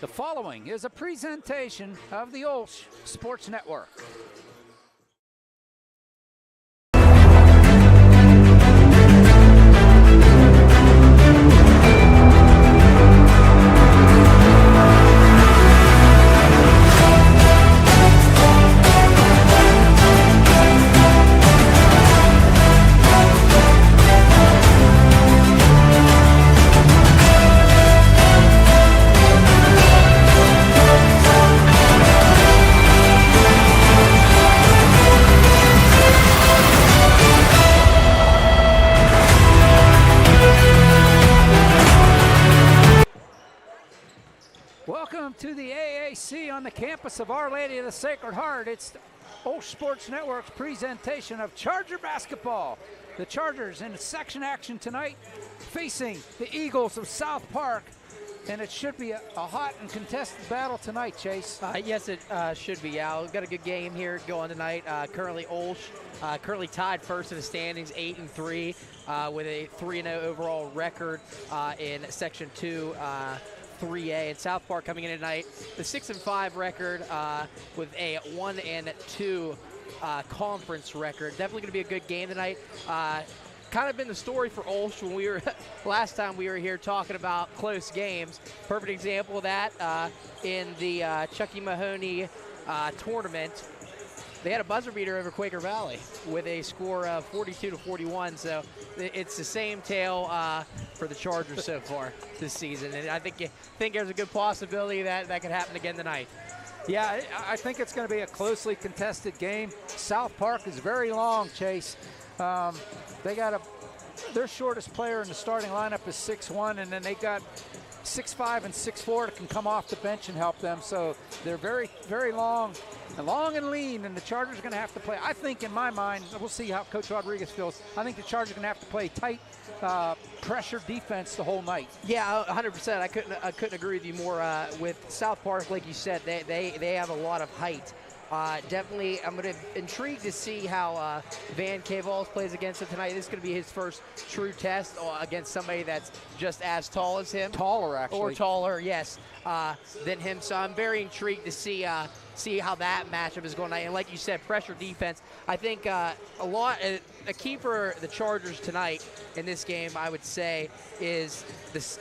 The following is a presentation of the OLSH Sports Network. Welcome to the AAC on the campus of Our Lady of the Sacred Heart. It's the OLSH Sports Network's presentation of Charger basketball. The Chargers in section action tonight facing the Eagles of South Park. And it should be a hot and contested battle tonight, Chase. Yes, it should be, Al. We've got a good game here going tonight. Currently OLSH, currently tied first in the standings, 8-3, with a 3-0 overall record in Section 2. 3A, and South Park coming in tonight, the 6-5 record with a 1-2 conference record. Definitely going to be a good game tonight. Kind of been the story for OLSH when we were last time we were here talking about close games. Perfect example of that in the Chucky Mahoney tournament. They had a buzzer beater over Quaker Valley with a score of 42-41. So it's the same tale for the Chargers so far this season. And I think there's a good possibility that could happen again tonight. Yeah, I think it's going to be a closely contested game. South Park is very long, Chase. They got their shortest player in the starting lineup is 6'1", and then they got 6'5" and 6'4" that can come off the bench and help them. So they're very, very long and lean, and the Chargers are going to have to play. I think, in my mind, we'll see how Coach Rodriguez feels. I think the Chargers are going to have to play tight pressure defense the whole night. Yeah, 100%. I couldn't agree with you more. With South Park, like you said, they have a lot of height. Definitely, I'm going to intrigued to see how Van Cavals plays against him tonight. This is going to be his first true test against somebody that's just as tall as him. Taller, actually. Or taller, yes, than him. So I'm very intrigued to see how that matchup is going tonight. And like you said, pressure defense. I think a key for the Chargers tonight in this game, I would say, is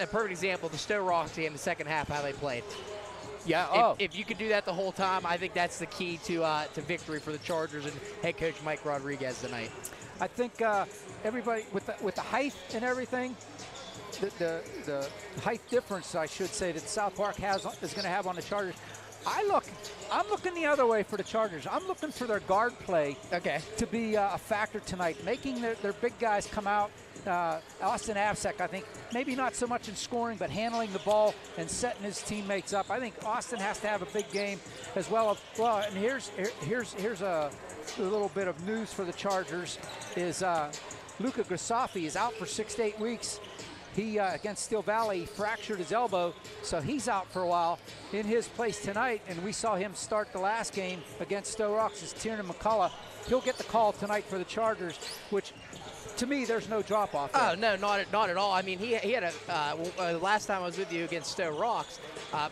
a perfect example of the Stowe Rocks game, the second half, how they played. Yeah. If you could do that the whole time, I think that's the key to victory for the Chargers and head coach Mike Rodriguez tonight. I think everybody with the height and everything, the height difference, I should say, that South Park is going to have on the Chargers. I'm looking the other way for the Chargers. I'm looking for their guard play to be a factor tonight, making their big guys come out. Austin Avsek, I think, maybe not so much in scoring, but handling the ball and setting his teammates up. I think Austin has to have a big game as well. And here's a little bit of news for the Chargers is Luca Grisafi is out for 6 to 8 weeks. He, against Steel Valley, fractured his elbow, so he's out for a while. In his place tonight, and we saw him start the last game against Stowe Rocks, is Tiernan McCullough. He'll get the call tonight for the Chargers, which, to me, there's no drop-off there. Oh, no, not at all. I mean, he had last time I was with you against Stowe Rocks,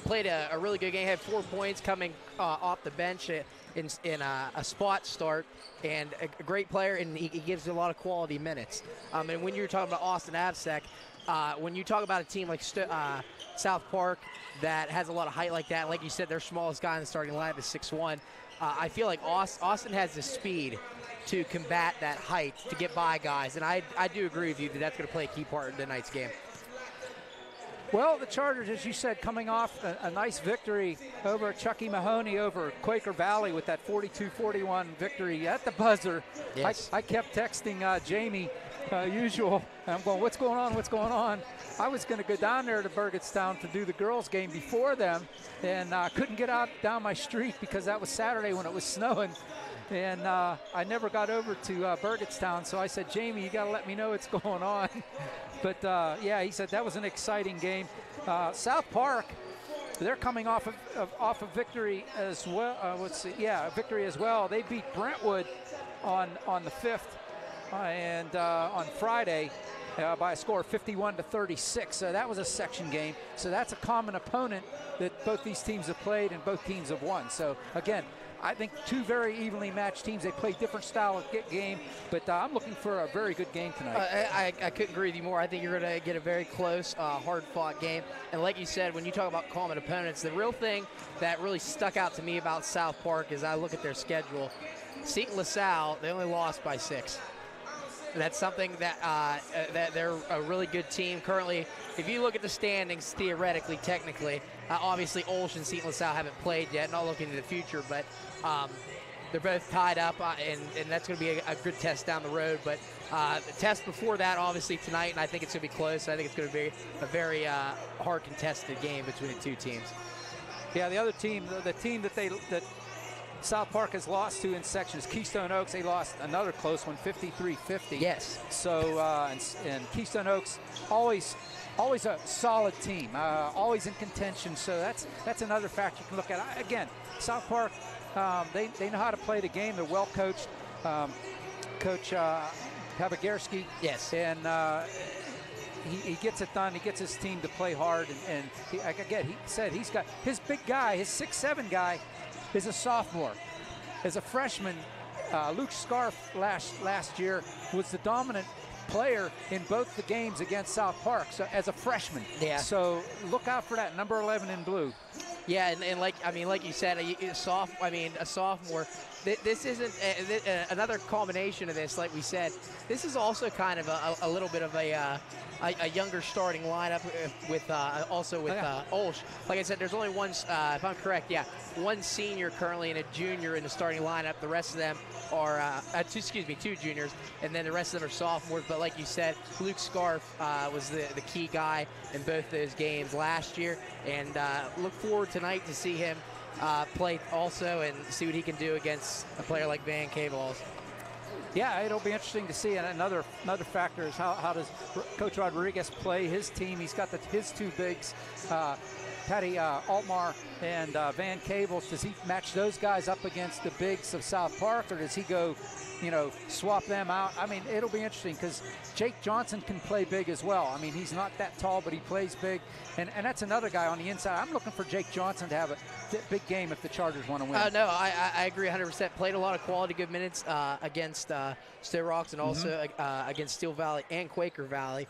played a really good game, had 4 points coming off the bench in a spot start, and a great player, and he gives a lot of quality minutes. And when you're talking about Austin Avsek, when you talk about a team like South Park that has a lot of height like that, like you said, their smallest guy in the starting lineup is 6'1". I feel like Austin has the speed to combat that height, to get by guys. And I do agree with you that that's going to play a key part in tonight's game. Well, the Chargers, as you said, coming off a nice victory over Chucky Mahoney over Quaker Valley with that 42-41 victory at the buzzer. Yes. I kept texting Jamie, usual, and I'm going, what's going on? I was going to go down there to Burgettstown to do the girls' game before them, and couldn't get down my street because that was Saturday when it was snowing. And I never got over to Burgettstown, so I said, Jamie, you got to let me know what's going on. But, yeah, he said that was an exciting game. South Park, they're coming off of victory as well. Victory as well. They beat Brentwood on the 5th and on Friday. by a score of 51-36. So that was a section game. So that's a common opponent that both these teams have played and both teams have won. So again, I think two very evenly matched teams. They play different style of game, but I'm looking for a very good game tonight. I couldn't agree with you more. I think you're going to get a very close, hard-fought game. And like you said, when you talk about common opponents, the real thing that really stuck out to me about South Park is I look at their schedule. St. LaSalle, they only lost by 6. And that's something that that they're a really good team. Currently, if you look at the standings, theoretically, technically, obviously OLSH and St. LaSalle haven't played yet, not looking to the future, but they're both tied up, and that's going to be a good test down the road. But the test before that, obviously, tonight, and I think it's going to be close. I think it's going to be a very hard contested game between the two teams. Yeah, the other team, the team that South Park has lost to in sections, Keystone Oaks. They lost another close one, 53-50. Yes. So, and Keystone Oaks, always a solid team, always in contention. So that's another factor you can look at. Again, South Park, they know how to play the game. They're well coached. Coach Pabagerski. Yes. And he gets it done. He gets his team to play hard. And he said he's got his big guy, his 6'7" guy, is a sophomore. As a freshman, Luke Scarf last year was the dominant player in both the games against South Park. So as a freshman, yeah. So look out for that number 11 in blue. Yeah, and like you said, a sophomore. This isn't another combination of this. Like we said, this is also kind of a little bit of a younger starting lineup with OLSH. Like I said, there's only one, if I'm correct, yeah, one senior currently and a junior in the starting lineup. The rest of them are, two juniors, and then the rest of them are sophomores. But like you said, Luke Scarf was the key guy in both those games last year, and look forward tonight to see him play also and see what he can do against a player like Van Cable. Yeah, it'll be interesting to see. And another factor is how does Coach Rodriguez play his team. He's got his two bigs, Patty Altmar and Van Cables. Does he match those guys up against the bigs of South Park, or does he go, swap them out? I mean, it'll be interesting because Jake Johnson can play big as well. I mean, he's not that tall, but he plays big. And that's another guy on the inside. I'm looking for Jake Johnson to have a big game if the Chargers want to win. No, I agree 100%. Played a lot of quality good minutes against Stowe Rocks and also against Steel Valley and Quaker Valley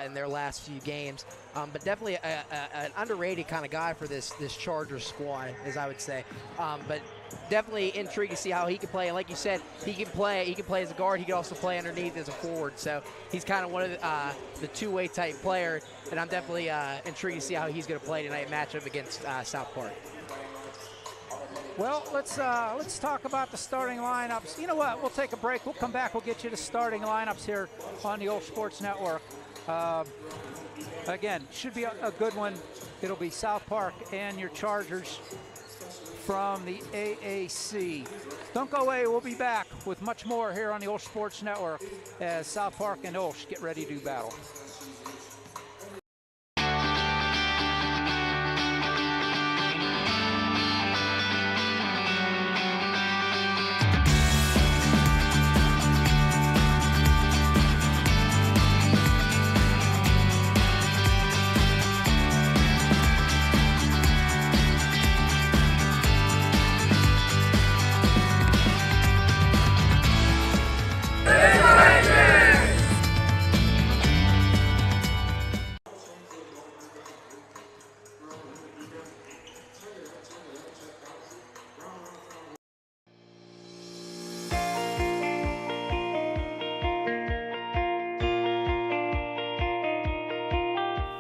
in their last few games. But definitely an underrated kind of guy for this Chargers squad, as I would say. But definitely intrigued to see how he can play. And like you said, he can play as a guard. He can also play underneath as a forward. So he's kind of one of the two-way type player. And I'm definitely intrigued to see how he's going to play tonight, matchup against South Park. Well, let's talk about the starting lineups. You know what? We'll take a break. We'll come back. We'll get you the starting lineups here on the OLSH Sports Network. Again, should be a good one. It'll be South Park and your Chargers from the AAC. Don't go away. We'll be back with much more here on the OLSH Sports Network as South Park and OLSH get ready to do battle.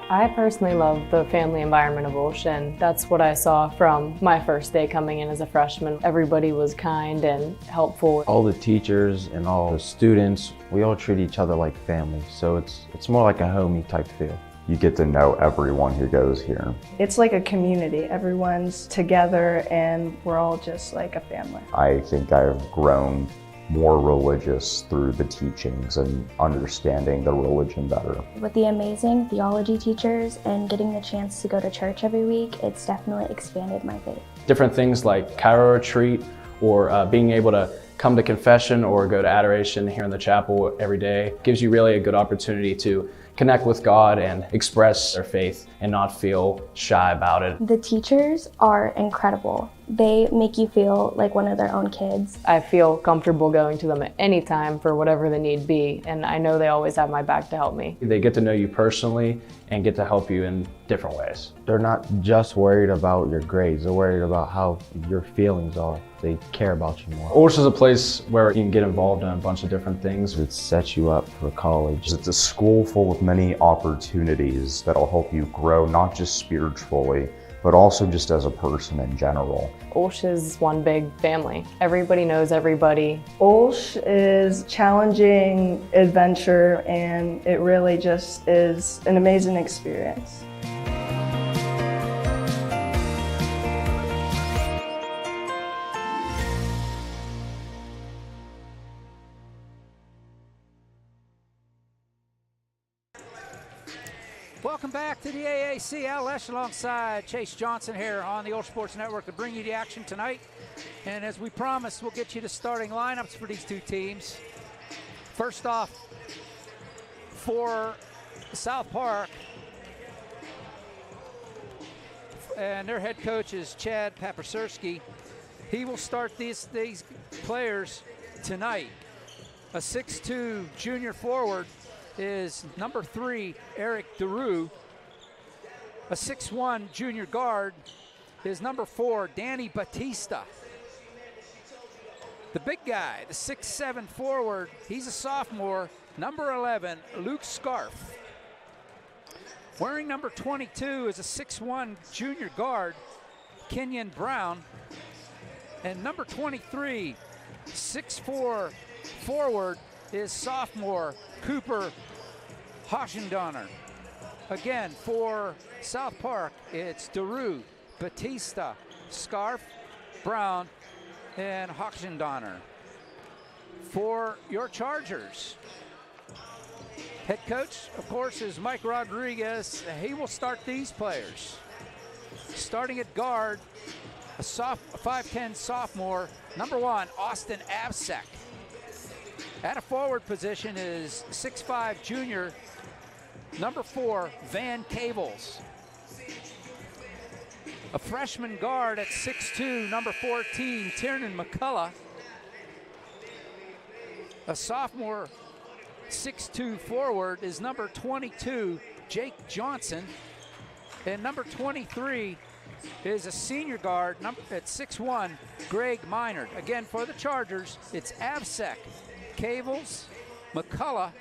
I personally love the family environment of OLSH, and that's what I saw from my first day coming in as a freshman. Everybody was kind and helpful. All the teachers and all the students, we all treat each other like family, so it's more like a homey type feel. You get to know everyone who goes here. It's like a community. Everyone's together and we're all just like a family. I think I've grown more religious through the teachings and understanding the religion better. With the amazing theology teachers and getting the chance to go to church every week, it's definitely expanded my faith. Different things like Cairo retreat or being able to come to confession or go to adoration here in the chapel every day. It gives you really a good opportunity to connect with God and express their faith and not feel shy about it. The teachers are incredible. They make you feel like one of their own kids. I feel comfortable going to them at any time for whatever the need be, and I know they always have my back to help me. They get to know you personally and get to help you in different ways. They're not just worried about your grades, they're worried about how your feelings are. They care about you more. OLSH is a place where you can get involved in a bunch of different things. It sets you up for college. It's a school full of many opportunities that'll help you grow, not just spiritually, but also just as a person in general. OLSH is one big family. Everybody knows everybody. OLSH is challenging adventure, and it really just is an amazing experience. Welcome back to the AAC. OLSH alongside Chase Johnson here on the OLSH Sports Network to bring you the action tonight. And as we promised, we'll get you the starting lineups for these two teams. First off, for South Park, and their head coach is Chad Papasersky. He will start these players tonight. A 6'2" junior forward is number 3, Eric DeRue. A 6'1" junior guard is number 4, Danny Batista. The big guy, the 6'7" forward, he's a sophomore, number 11, Luke Scarf. Wearing number 22 is a 6'1" junior guard, Kenyon Brown. And number 23, 6'4" forward, is sophomore Cooper Hoschendonner. Again, for South Park, it's DeRue, Batista, Scarf, Brown, and Hoschendonner. For your Chargers, head coach, of course, is Mike Rodriguez. He will start these players. Starting at guard, a 5'10" sophomore, number 1, Austin Absek. At a forward position is 6'5" junior, number 4, Van Cavels. A freshman guard at 6'2", number 14, Tiernan McCullough. A sophomore 6'2" forward is number 22, Jake Johnson. And number 23 is a senior guard at 6'1", Greg Minard. Again, for the Chargers, it's Absek, Cavels, McCullough,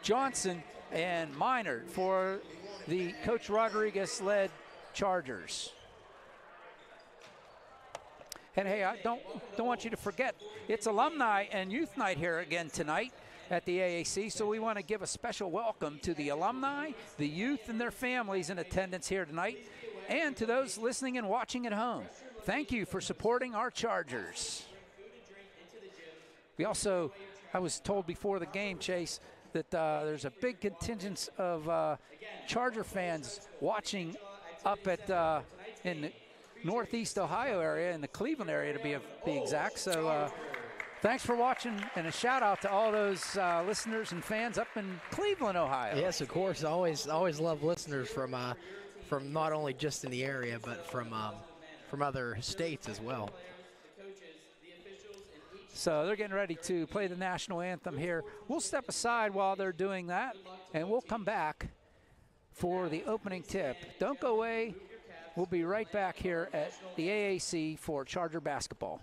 Johnson, and Minard for the Coach Rodriguez-led Chargers. And hey, I don't want you to forget, it's alumni and youth night here again tonight at the AAC, so we want to give a special welcome to the alumni, the youth, and their families in attendance here tonight, and to those listening and watching at home. Thank you for supporting our Chargers. We also, I was told before the game, Chase, that there's a big contingent of Charger fans watching up at in the Northeast Ohio area, in the Cleveland area to be exact. So thanks for watching, and a shout out to all those listeners and fans up in Cleveland, Ohio. Yes, of course. Always love listeners from not only just in the area, but from other states as well. So they're getting ready to play the national anthem here. We'll step aside while they're doing that, and we'll come back for the opening tip. Don't go away. We'll be right back here at the AAC for Charger basketball.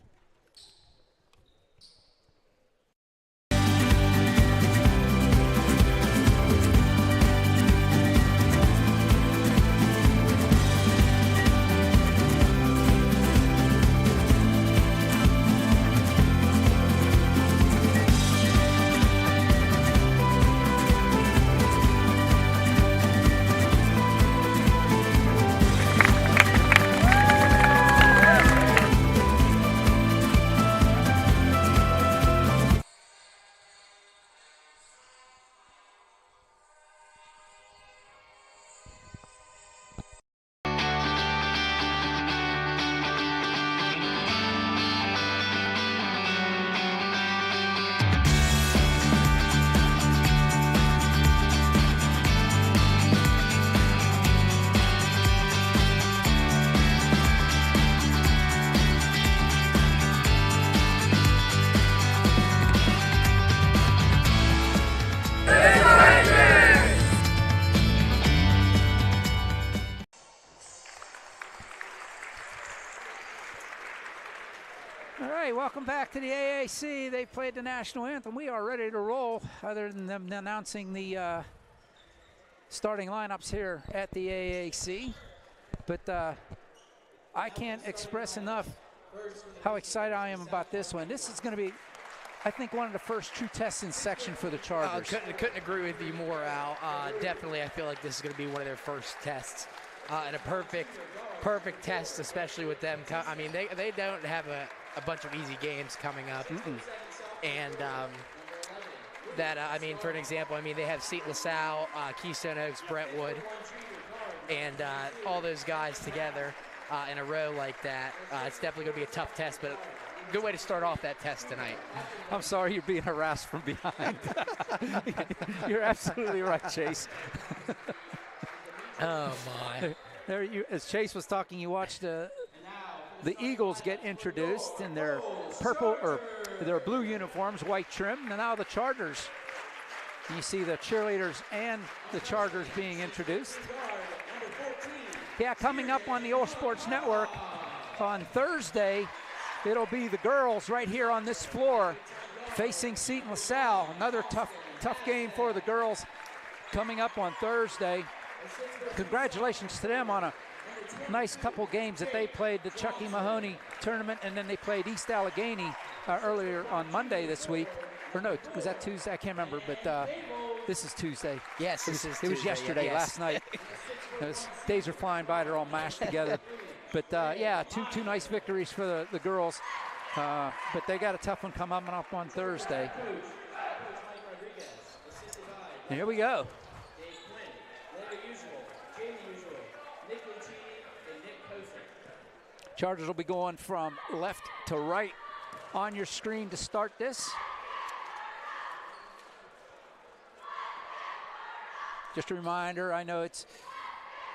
back to the AAC. They played the national anthem. We are ready to roll, other than them announcing the starting lineups here at the AAC. But I can't express enough how excited I am about this one. This is going to be, I think, one of the first true tests in section for the Chargers. Couldn't agree with you more, Al. Definitely, I feel like this is going to be one of their first tests, and a perfect test, especially with them. I mean, they don't have a bunch of easy games coming up, and I mean, for an example, I mean, they have St. LaSalle, Keystone Oaks, Brentwood, and all those guys together in a row like that. It's definitely going to be a tough test, but a good way to start off that test tonight. I'm sorry you're being harassed from behind. You're absolutely right, Chase. Oh, my. There you, as Chase was talking, you watched the Eagles get introduced in their purple or their blue uniforms, white trim, and now the Chargers. You see the cheerleaders and the Chargers being introduced. Yeah, coming up on the OLSH Sports Network on Thursday, it'll be the girls right here on this floor facing St. LaSalle. Another tough game for the girls coming up on Thursday. Congratulations to them on a nice couple games that they played, the Chucky Mahoney tournament, and then they played East Allegheny earlier on Monday this week. Or no, was that Tuesday? I can't remember, but this is Tuesday. Yes, it was yesterday, last night. Those days are flying by, they're all mashed together. But yeah, two nice victories for the girls. But they got a tough one coming up on Thursday. And here we go. Chargers will be going from left to right on your screen to start this. Just a reminder, I know it's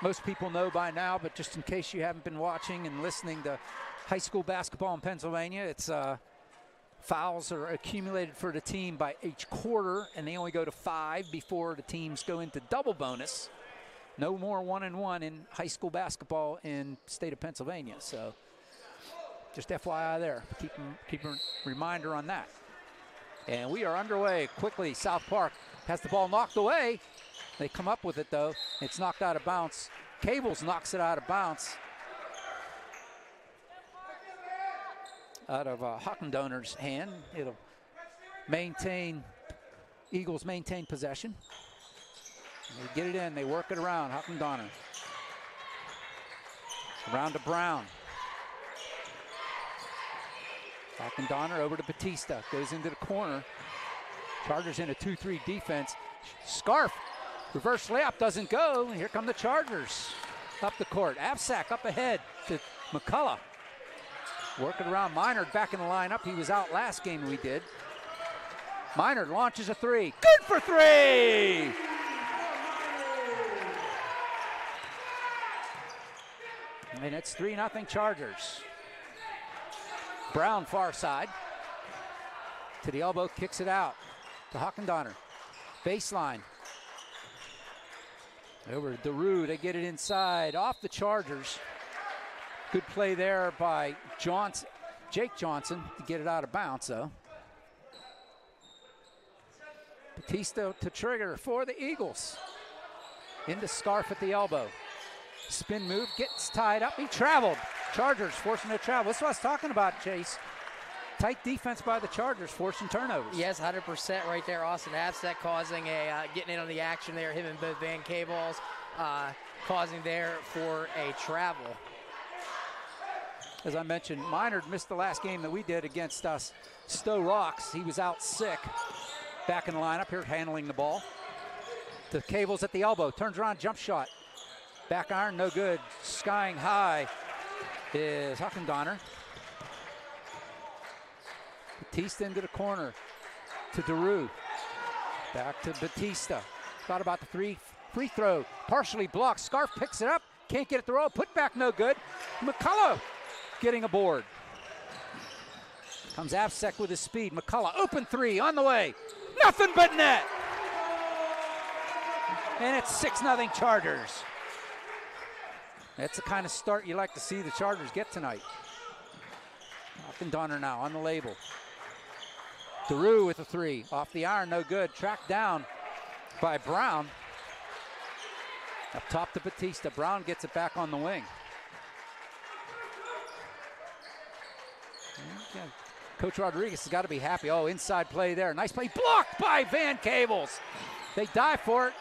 most people know by now, but just in case you haven't been watching and listening to high school basketball in Pennsylvania, it's fouls are accumulated for the team by each quarter, and they only go to 5 before the teams go into double bonus. No more 1-and-1 in high school basketball in the state of Pennsylvania. So just FYI there, keep a reminder on that. And we are underway quickly. South Park has the ball knocked away. They come up with it, though. It's knocked out of bounds. Cables knocks it out of bounds. Out of Hockendoner's hand. It'll Eagles maintain possession. They get it in, they work it around. Hockendoner. Around to Brown. Hockendoner over to Batista. Goes into the corner. Chargers in a 2-3 defense. Scarf. Reverse layup doesn't go. Here come the Chargers up the court. Avsak up ahead to McCullough. Working around Minard back in the lineup. He was out last game we did. Minard launches a 3. Good for 3! And it's 3-0 Chargers. Brown far side. To the elbow, kicks it out to Hockendoner. Baseline. Over to DeRue, they get it inside, off the Chargers. Good play there by Jake Johnson to get it out of bounds, though. Batista to trigger for the Eagles. Into Scarf at the elbow. Spin move, gets tied up, he traveled. Chargers forcing to travel. That's what I was talking about, Chase. Tight defense by the Chargers, forcing turnovers. Yes, 100% right there. Austin Avsak causing getting in on the action there. Him and both Van Cables causing there for a travel. As I mentioned, Minard missed the last game that we did against us. Stowe Rocks, he was out sick. Back in the lineup here, handling the ball. To Cables at the elbow, turns around, jump shot. Back iron, no good. Skying high is Hockendoner. Batista into the corner to DeRue. Back to Batista. Thought about the free throw. Partially blocked. Scarf picks it up. Can't get it to roll. Put back no good. McCullough getting a board. Comes Avsak with his speed. McCullough, open 3 on the way. Nothing but net. And it's 6-0 Chargers. That's the kind of start you like to see the Chargers get tonight. Hockendoner now on the label. DeRue with a 3. Off the iron, no good. Tracked down by Brown. Up top to Batista. Brown gets it back on the wing. Coach Rodriguez has got to be happy. Oh, inside play there. Nice play. Blocked by Van Cavels. They dive for it.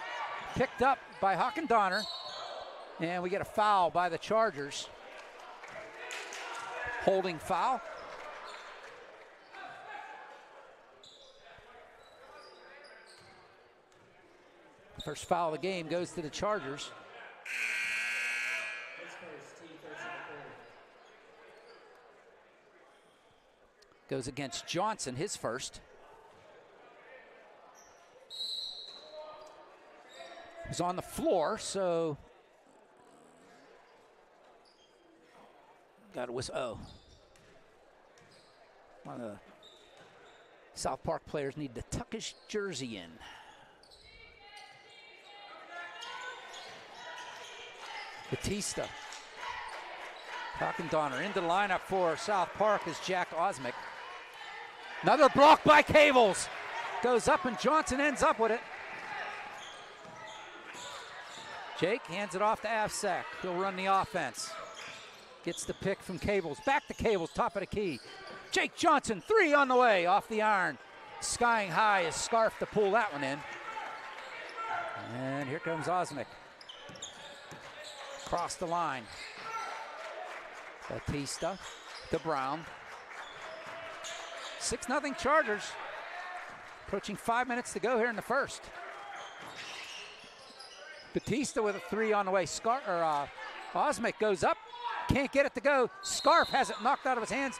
Picked up by Hawken Donner. And we get a foul by the Chargers. Holding foul. First foul of the game goes to the Chargers. Goes against Johnson, his first. He's on the floor, so got a whistle. Oh. One of the South Park players need to tuck his jersey in. Batista. Hawken Donner into the lineup for South Park is Jack Osmick. Another block by Cavels. Goes up and Johnson ends up with it. Jake hands it off to Avsek. He'll run the offense. Gets the pick from Cavels. Back to Cavels, top of the key. Jake Johnson, 3 on the way, off the iron. Skying high is Scarf to pull that one in. And here comes Osmick. Across the line. Batista to Brown. 6-0 Chargers. Approaching 5 minutes to go here in the first. Batista with a 3 on the way. Osmick goes up. Can't get it to go. Scarf has it knocked out of his hands.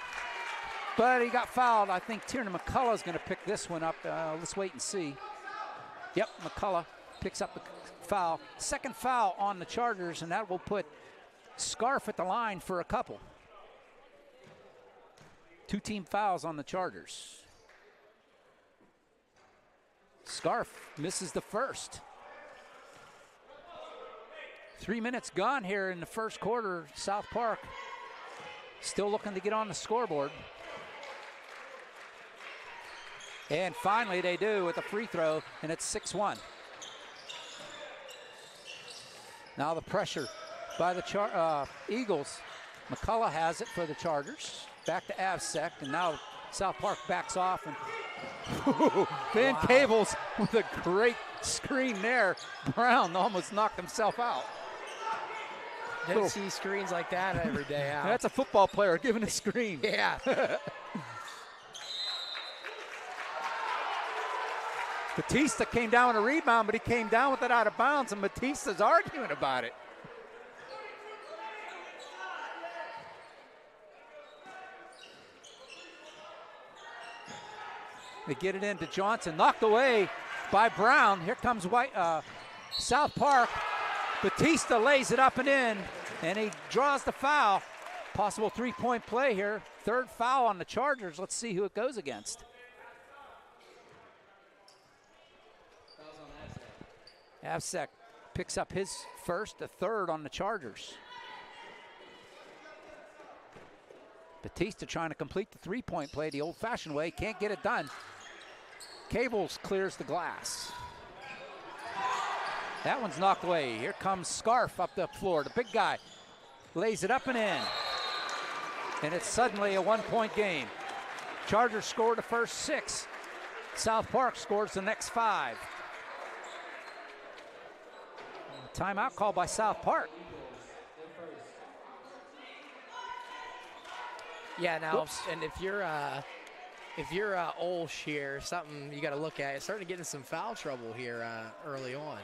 But he got fouled. I think Tiernan McCullough's going to pick this one up. Let's wait and see. Yep, McCullough picks up the foul. Second foul on the Chargers, and that will put Scarf at the line for a couple. 2 team fouls on the Chargers. Scarf misses the first. 3 minutes gone here in the first quarter. South Park still looking to get on the scoreboard. And finally they do with a free throw, and it's 6-1. Now the pressure by the Eagles. McCullough has it for the Chargers. Back to Avsek, and now South Park backs off. And Van Cavels with a great screen there. Brown almost knocked himself out. Don't see screens like that every day, Al. That's a football player giving a screen. Yeah. Batista came down with a rebound, but he came down with it out of bounds, and Batista's arguing about it. They get it into Johnson, knocked away by Brown. Here comes South Park. Batista lays it up and in, and he draws the foul. Possible 3-point play here. Third foul on the Chargers. Let's see who it goes against. Avsek picks up his first, a third on the Chargers. Batista trying to complete the 3-point play the old-fashioned way. Can't get it done. Cavels clears the glass. That one's knocked away. Here comes Scarf up the floor. The big guy lays it up and in. And it's suddenly a 1-point game. Chargers scored the first 6. South Park scores the next 5. Timeout called by South Park. Yeah, now, whoops. And if you're OLSH here, something you got to look at. It's starting to get into some foul trouble here early on.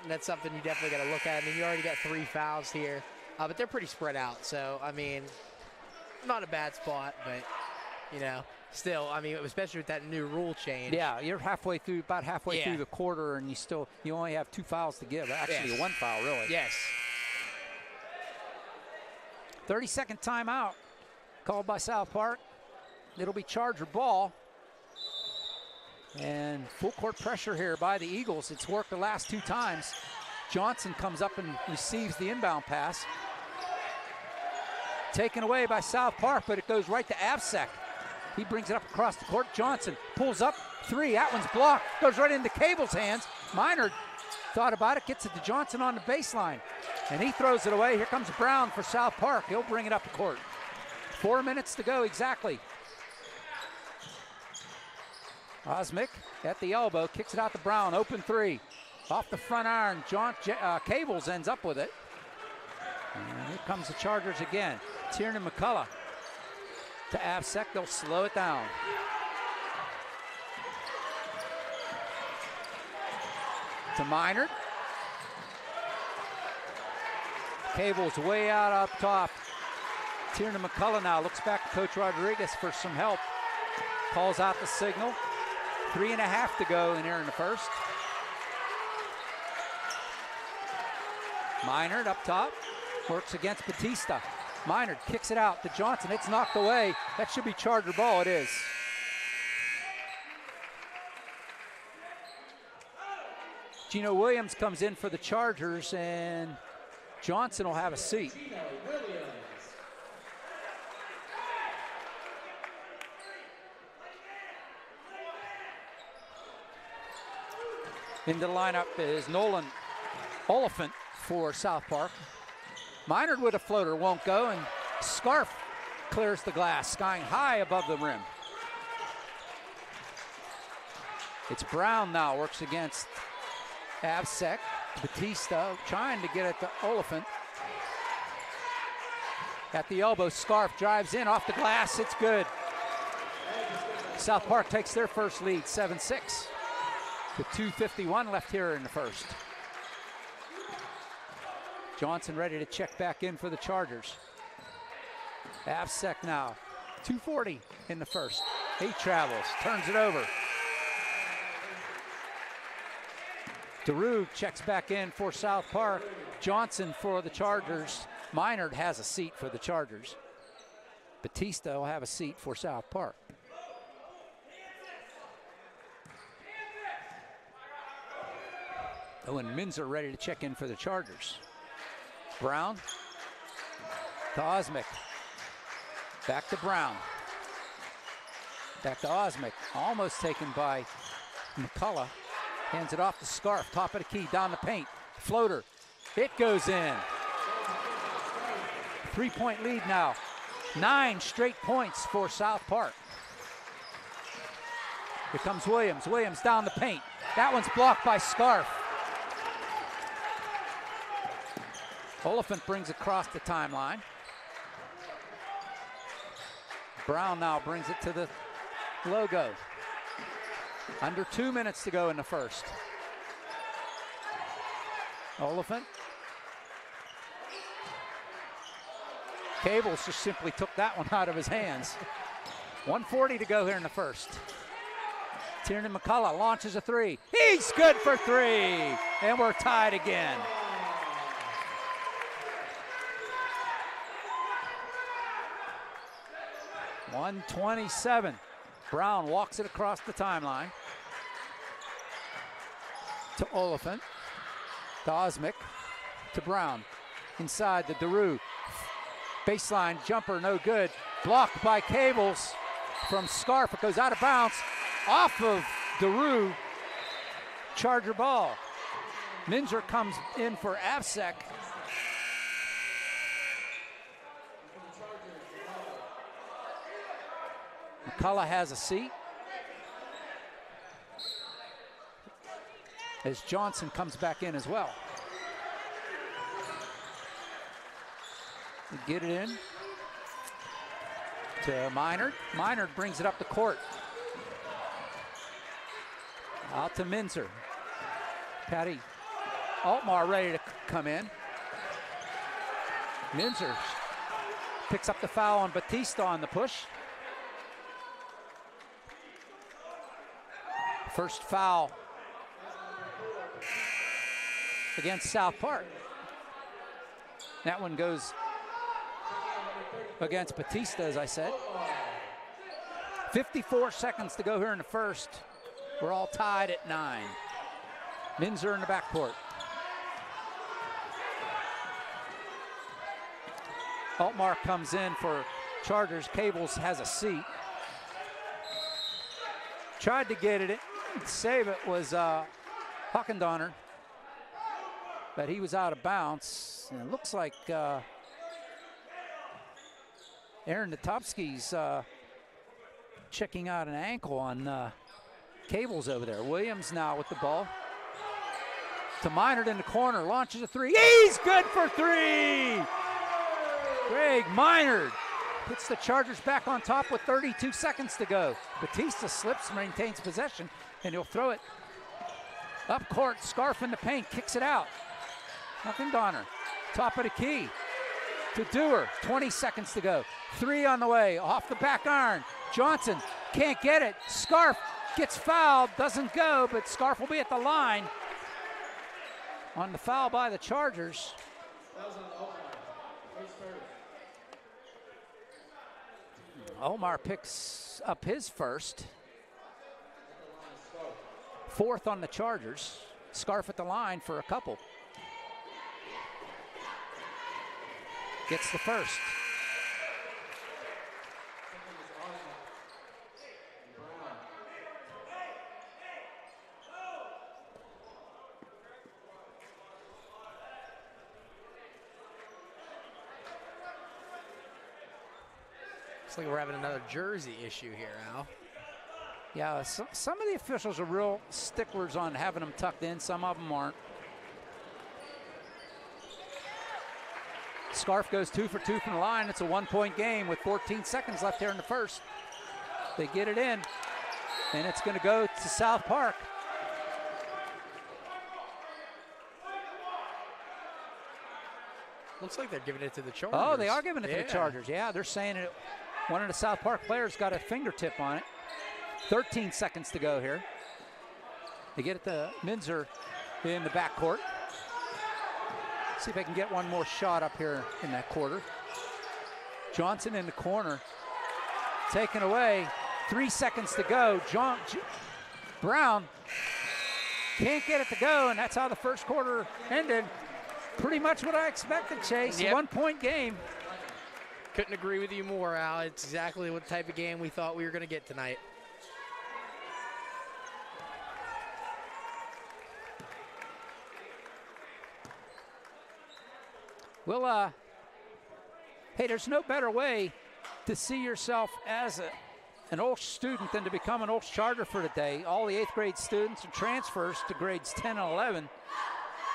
That's something you definitely got to look at. I mean, you already got 3 fouls here, but they're pretty spread out. So, I mean, not a bad spot, but, you know, still, I mean, especially with that new rule change. Yeah, you're about halfway through the quarter, and you only have 2 fouls to give. Actually, 1 foul, really. Yes. 30-second timeout called by South Park. It'll be Charger ball. And full court pressure here by the Eagles. It's worked the last 2 times. Johnson comes up and receives the inbound pass. Taken away by South Park, but it goes right to Avsek. He brings it up across the court. Johnson pulls up, 3, that one's blocked, goes right into Cable's hands. Minard thought about it, gets it to Johnson on the baseline, and he throws it away. Here comes Brown for South Park. He'll bring it up the court. 4 minutes to go exactly. Osmick at the elbow, kicks it out to Brown, open 3. Off the front iron, Cables ends up with it. And here comes the Chargers again. Tiernan McCullough to Avsek, they'll slow it down. To Minard. Cables way out up top. Tiernan McCullough now looks back to Coach Rodriguez for some help. Calls out the signal. 3.5 to go in here in the first. Minard up top, works against Batista. Minard kicks it out to Johnson. It's knocked away. That should be Charger ball. It is. Gino Williams comes in for the Chargers, and Johnson will have a seat. Into the lineup is Nolan Oliphant for South Park. Minard with a floater won't go, and Scarf clears the glass, skying high above the rim. It's Brown now, works against Avsek. Batista trying to get it to Oliphant. At the elbow, Scarf drives in off the glass, it's good. South Park takes their first lead, 7-6. With 2:51 left here in the first. Johnson ready to check back in for the Chargers. Avsek now, 2:40 in the first. He travels, turns it over. DeRue checks back in for South Park. Johnson for the Chargers. Minard has a seat for the Chargers. Batista will have a seat for South Park. Oh, and Minzer ready to check in for the Chargers. Brown to Osmick. Back to Brown. Back to Osmick. Almost taken by McCullough. Hands it off to Scarf. Top of the key, down the paint. Floater. It goes in. 3-point lead now. 9 straight points for South Park. Here comes Williams. Williams down the paint. That one's blocked by Scarf. Oliphant brings across the timeline. Brown now brings it to the logo. Under 2 minutes to go in the first. Oliphant. Cables just simply took that one out of his hands. 1:40 to go here in the first. Tiernan McCullough launches a 3. He's good for 3. And we're tied again. .127. Brown walks it across the timeline. To Oliphant. To Osmick. To Brown. Inside to DeRue. Baseline jumper, no good. Blocked by Cables from Scarf. It goes out of bounds. Off of DeRue. Charger ball. Minzer comes in for Avsek. McCullough has a seat. As Johnson comes back in as well. Get it in to Minard. Minard brings it up the court. Out to Minzer. Patty Altmar ready to come in. Minzer picks up the foul on Batista on the push. First foul against South Park. That one goes against Batista, as I said. 54 seconds to go here in the first. We're all tied at 9. Minzer in the backcourt. Altmar comes in for Chargers. Cables has a seat. Tried to get it, save it was Huckendonner, but he was out of bounds. And it looks like Aaron Natopsky's checking out an ankle on Cables over there. Williams now with the ball. To Minard in the corner, launches a three. He's good for three! Greg Minard puts the Chargers back on top with 32 seconds to go. Batista slips, maintains possession, and he'll throw it up court. Scarf in the paint, kicks it out. Huckendonner, top of the key to Dewar. 20 seconds to go. Three on the way, off the back iron. Johnson can't get it. Scarf gets fouled, doesn't go, but Scarf will be at the line on the foul by the Chargers. Omar picks up his first. Fourth on the Chargers. Scarf at the line for a couple. Gets the first. Looks like we're having another jersey issue here, Al. Yeah, some of the officials are real sticklers on having them tucked in. Some of them aren't. Scarf goes 2 for 2 from the line. It's a 1-point game with 14 seconds left here in the first. They get it in, and it's going to go to South Park. Looks like they're giving it to the Chargers. Oh, they are giving it to the Chargers. Yeah, they're saying it. One of the South Park players got a fingertip on it. 13 seconds to go here. They get it to Minzer in the backcourt. See if I can get one more shot up here in that quarter. Johnson in the corner. Taken away. 3 seconds to go. Brown can't get it to go, and that's how the first quarter ended. Pretty much what I expected, Chase. Yep. 1-point game. Couldn't agree with you more, Al. It's exactly what type of game we thought we were going to get tonight. Well, hey, there's no better way to see yourself as an OLSH student than to become an OLSH Charger for today. All the 8th grade students and transfers to grades 10 and 11.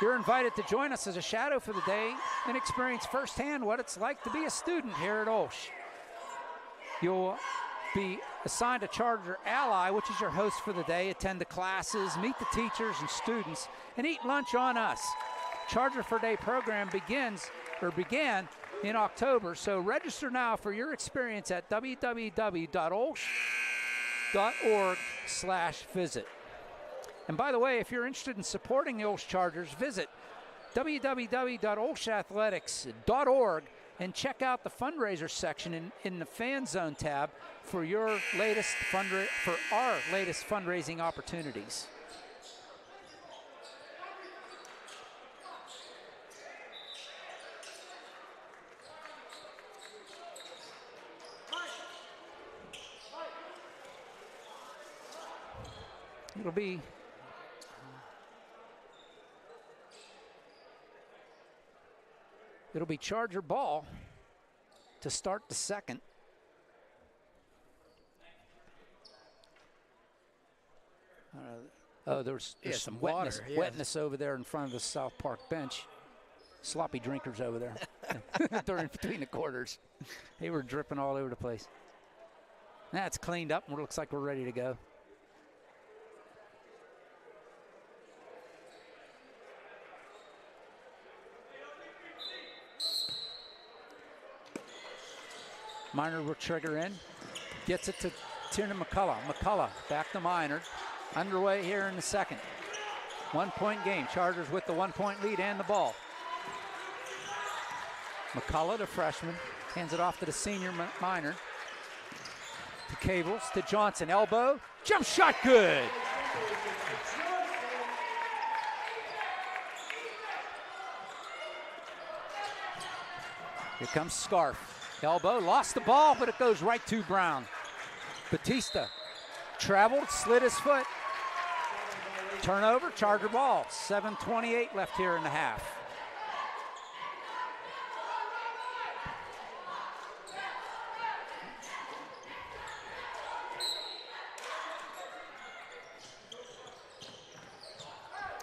You're invited to join us as a shadow for the day and experience firsthand what it's like to be a student here at OLSH. You'll be assigned a Charger ally, which is your host for the day, attend the classes, meet the teachers and students, and eat lunch on us. Charger for Day program began in October, so register now for your experience at www.olsh.org/visit. And by the way, if you're interested in supporting the OLSH Chargers, visit www.olshathletics.org and check out the fundraiser section in the Fan Zone tab for our latest fundraising opportunities. It'll be Charger ball to start the second. There's some wetness over there in front of the South Park bench. Sloppy drinkers over there during between the quarters. They were dripping all over the place. Now it's cleaned up and it looks like we're ready to go. Minard will trigger in, gets it to Tiernan McCullough. McCullough back to Minard. Underway here in the second. 1-point game. Chargers with the 1-point lead and the ball. McCullough, the freshman, hands it off to the senior Minard. To Cables, to Johnson. Elbow, jump shot, good. Here comes Scarf. Elbow, lost the ball, but it goes right to Brown. Batista traveled, slid his foot. Turnover, Charger ball. 7:28 left here in the half.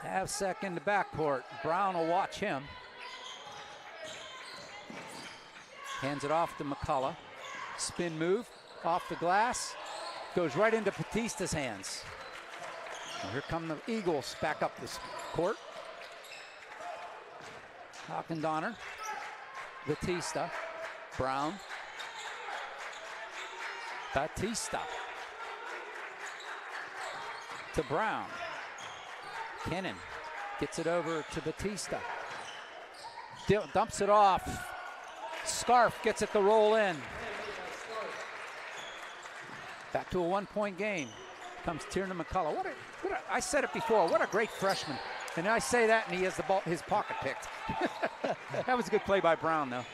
Avsek in the backcourt. Brown will watch him. Hands it off to McCullough. Spin move, off the glass. Goes right into Batista's hands. And here come the Eagles back up this court. Hawkendonner, Batista, Brown, Batista to Brown. Kennan gets it over to Batista. Dumps it off. Scarf gets it to roll in. Back to a one-point game. Comes Tiernan McCullough. I said it before, what a great freshman. And I say that and he has the ball, his pocket picked. That was a good play by Brown though.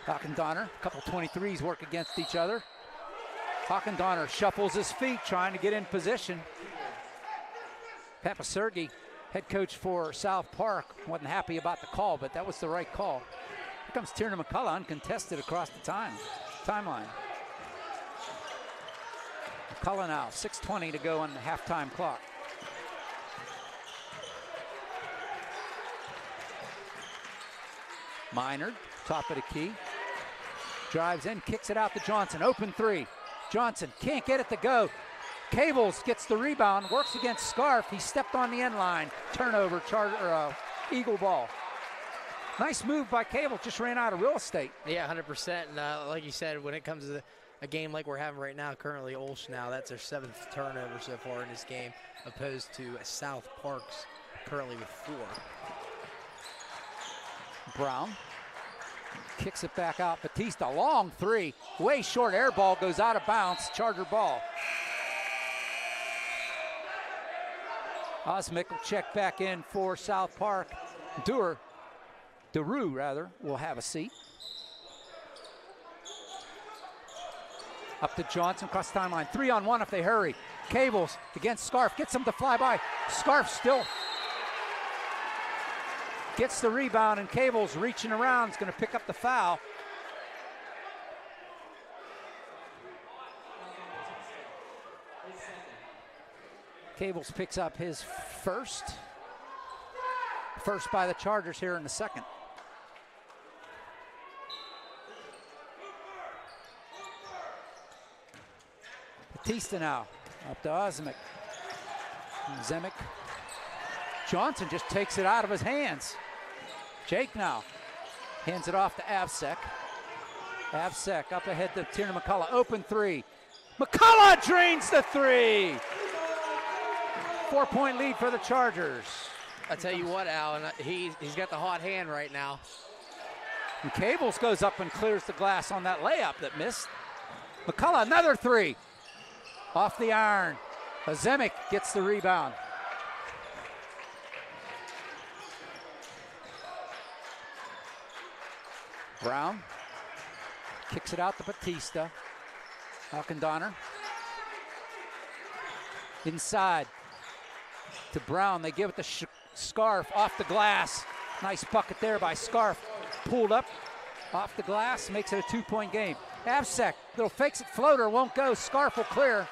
Hawkendonner, a couple 23s work against each other. Hawkendonner shuffles his feet, trying to get in position. Papasergi, head coach for South Park, wasn't happy about the call, but that was the right call. Here comes Tiernan McCullough, uncontested across the timeline. McCullough now, 6:20 to go on the halftime clock. Minard, top of the key. Drives in, kicks it out to Johnson. Open three. Johnson can't get it to go. Cables gets the rebound, works against Scarf. He stepped on the end line. Turnover, Eagle ball. Nice move by Cable, just ran out of real estate. Yeah, 100%. And like you said, when it comes to a game like we're having right now, currently OLSH now, that's their 7th turnover so far in this game, opposed to South Park's currently with 4. Brown kicks it back out. Batista, long three, way short, air ball goes out of bounds, Charger ball. Osmick will check back in for South Park. DeRue will have a seat. Up to Johnson, across the timeline. 3-on-1 if they hurry. Cables against Scarf, gets him to fly by. Scarf still gets the rebound, and Cables reaching around is going to pick up the foul. Cables picks up his first by the Chargers here in the second. Batista now, up to Osmick. Zemek. Johnson just takes it out of his hands. Jake now hands it off to Avsek. Avsek up ahead to Tiernan McCullough. Open three. McCullough drains the three. 4-point lead for the Chargers. I tell you what, Alan, he's got the hot hand right now. And Cables goes up and clears the glass on that layup that missed. McCullough, another three. Off the iron. Zemek gets the rebound. Brown kicks it out to Batista. Hawkendonner. Inside to Brown. They give it to Scarf off the glass. Nice bucket there by Scarf. Pulled up off the glass, makes it a 2-point game. Avsek, little fakes it floater, won't go. Scarf will clear.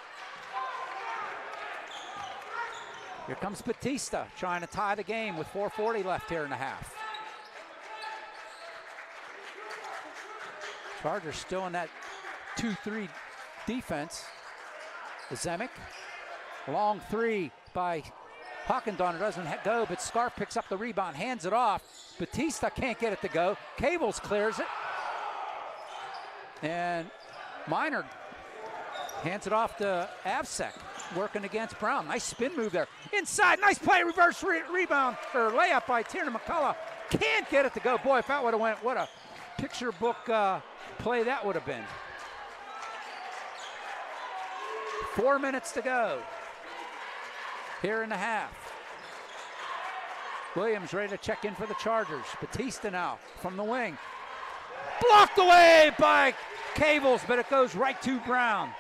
Here comes Batista trying to tie the game with 4:40 left here in the half. Chargers still in that 2-3 defense. Zemek, long three by Hawkendonner, doesn't go, but Scarf picks up the rebound, hands it off. Batista can't get it to go. Cables clears it. And Minard hands it off to Avsek, working against Brown. Nice spin move there. Inside, nice play, reverse rebound, or layup by Tiernan McCullough. Can't get it to go. Boy, if that would have went, what a picture book play that would have been. 4 minutes to go here in the half. Williams ready to check in for the Chargers. Batista now from the wing. Blocked away by Cables, but it goes right to Brown.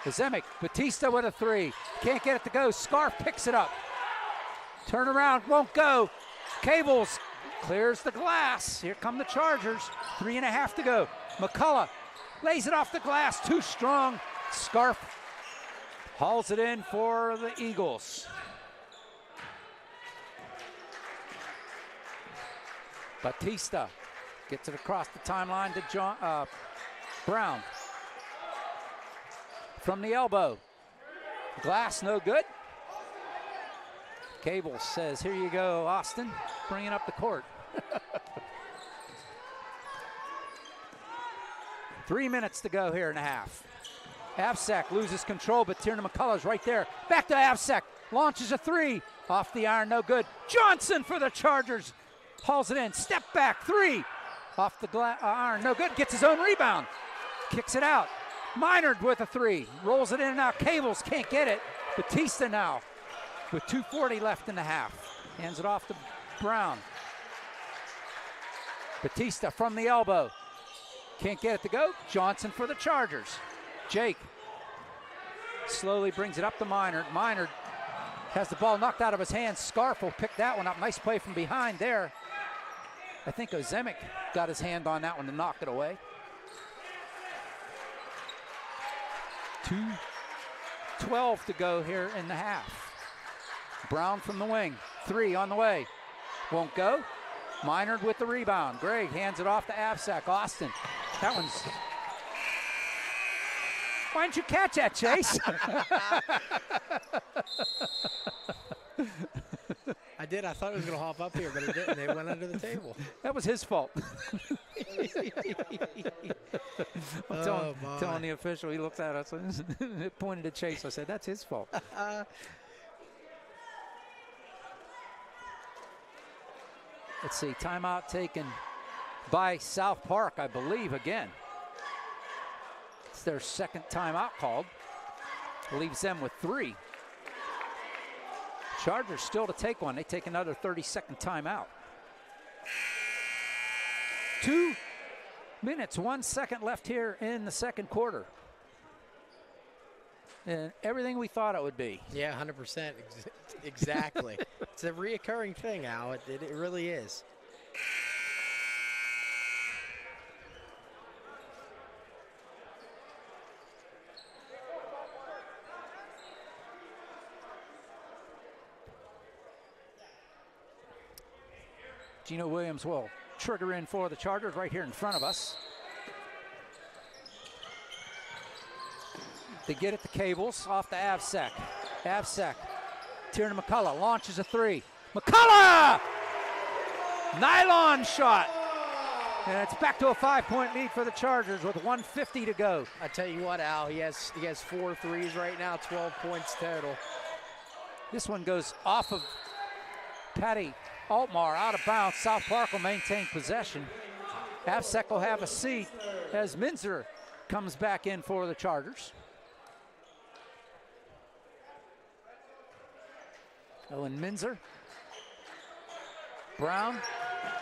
Zemek, Batista with a three. Can't get it to go. Scarf picks it up. Turn around, won't go. Cables clears the glass. Here come the Chargers. 3.5 to go. McCullough lays it off the glass. Too strong. Scarf hauls it in for the Eagles. Batista gets it across the timeline to Brown. From the elbow. Glass no good. Cable says, here you go, Austin, bringing up the court. 3 minutes to go here in the half. Avsek loses control, but Tiernan McCullough's right there. Back to Avsek, launches a three. Off the iron, no good. Johnson for the Chargers. Hauls it in, step back, three. Off the iron, no good. Gets his own rebound. Kicks it out. Minard with a three. Rolls it in and out. Cables can't get it. Batista now with 2:40 left in the half. Hands it off to Brown. Batista from the elbow. Can't get it to go. Johnson for the Chargers. Jake slowly brings it up to Minard. Minard has the ball knocked out of his hands. Scarf will pick that one up. Nice play from behind there. I think Zemek got his hand on that one to knock it away. 2:12 to go here in the half. Brown from the wing. Three on the way. Won't go. Minard with the rebound. Greg hands it off to Avsek. Austin. That one's... Why didn't you catch that, Chase? I did. I thought it was going to hop up here, but it didn't. It went under the table. That was his fault. I'm telling the official, he looked at us and pointed at Chase. I said, that's his fault. Let's see, timeout taken by South Park, I believe, again. It's their second timeout called. Leaves them with 3. Chargers still to take one. They take another 30-second timeout. 2 minutes, 1 second left here in the second quarter. And everything we thought it would be. Yeah, 100%. Exactly. It's a reoccurring thing, Al. It really is. Gino Williams will trigger in for the Chargers right here in front of us. They get it to Cables, off to Avsek. Avsek, Tiernan McCullough launches a 3. McCullough! Nylon shot. And it's back to a 5-point lead for the Chargers with 1:50 to go. I tell you what, Al, he has 4 threes right now, 12 points total. This one goes off of Patty Altmar, out of bounds. South Park will maintain possession. Avsek will have a seat as Minzer comes back in for the Chargers. Owen Minzer. Brown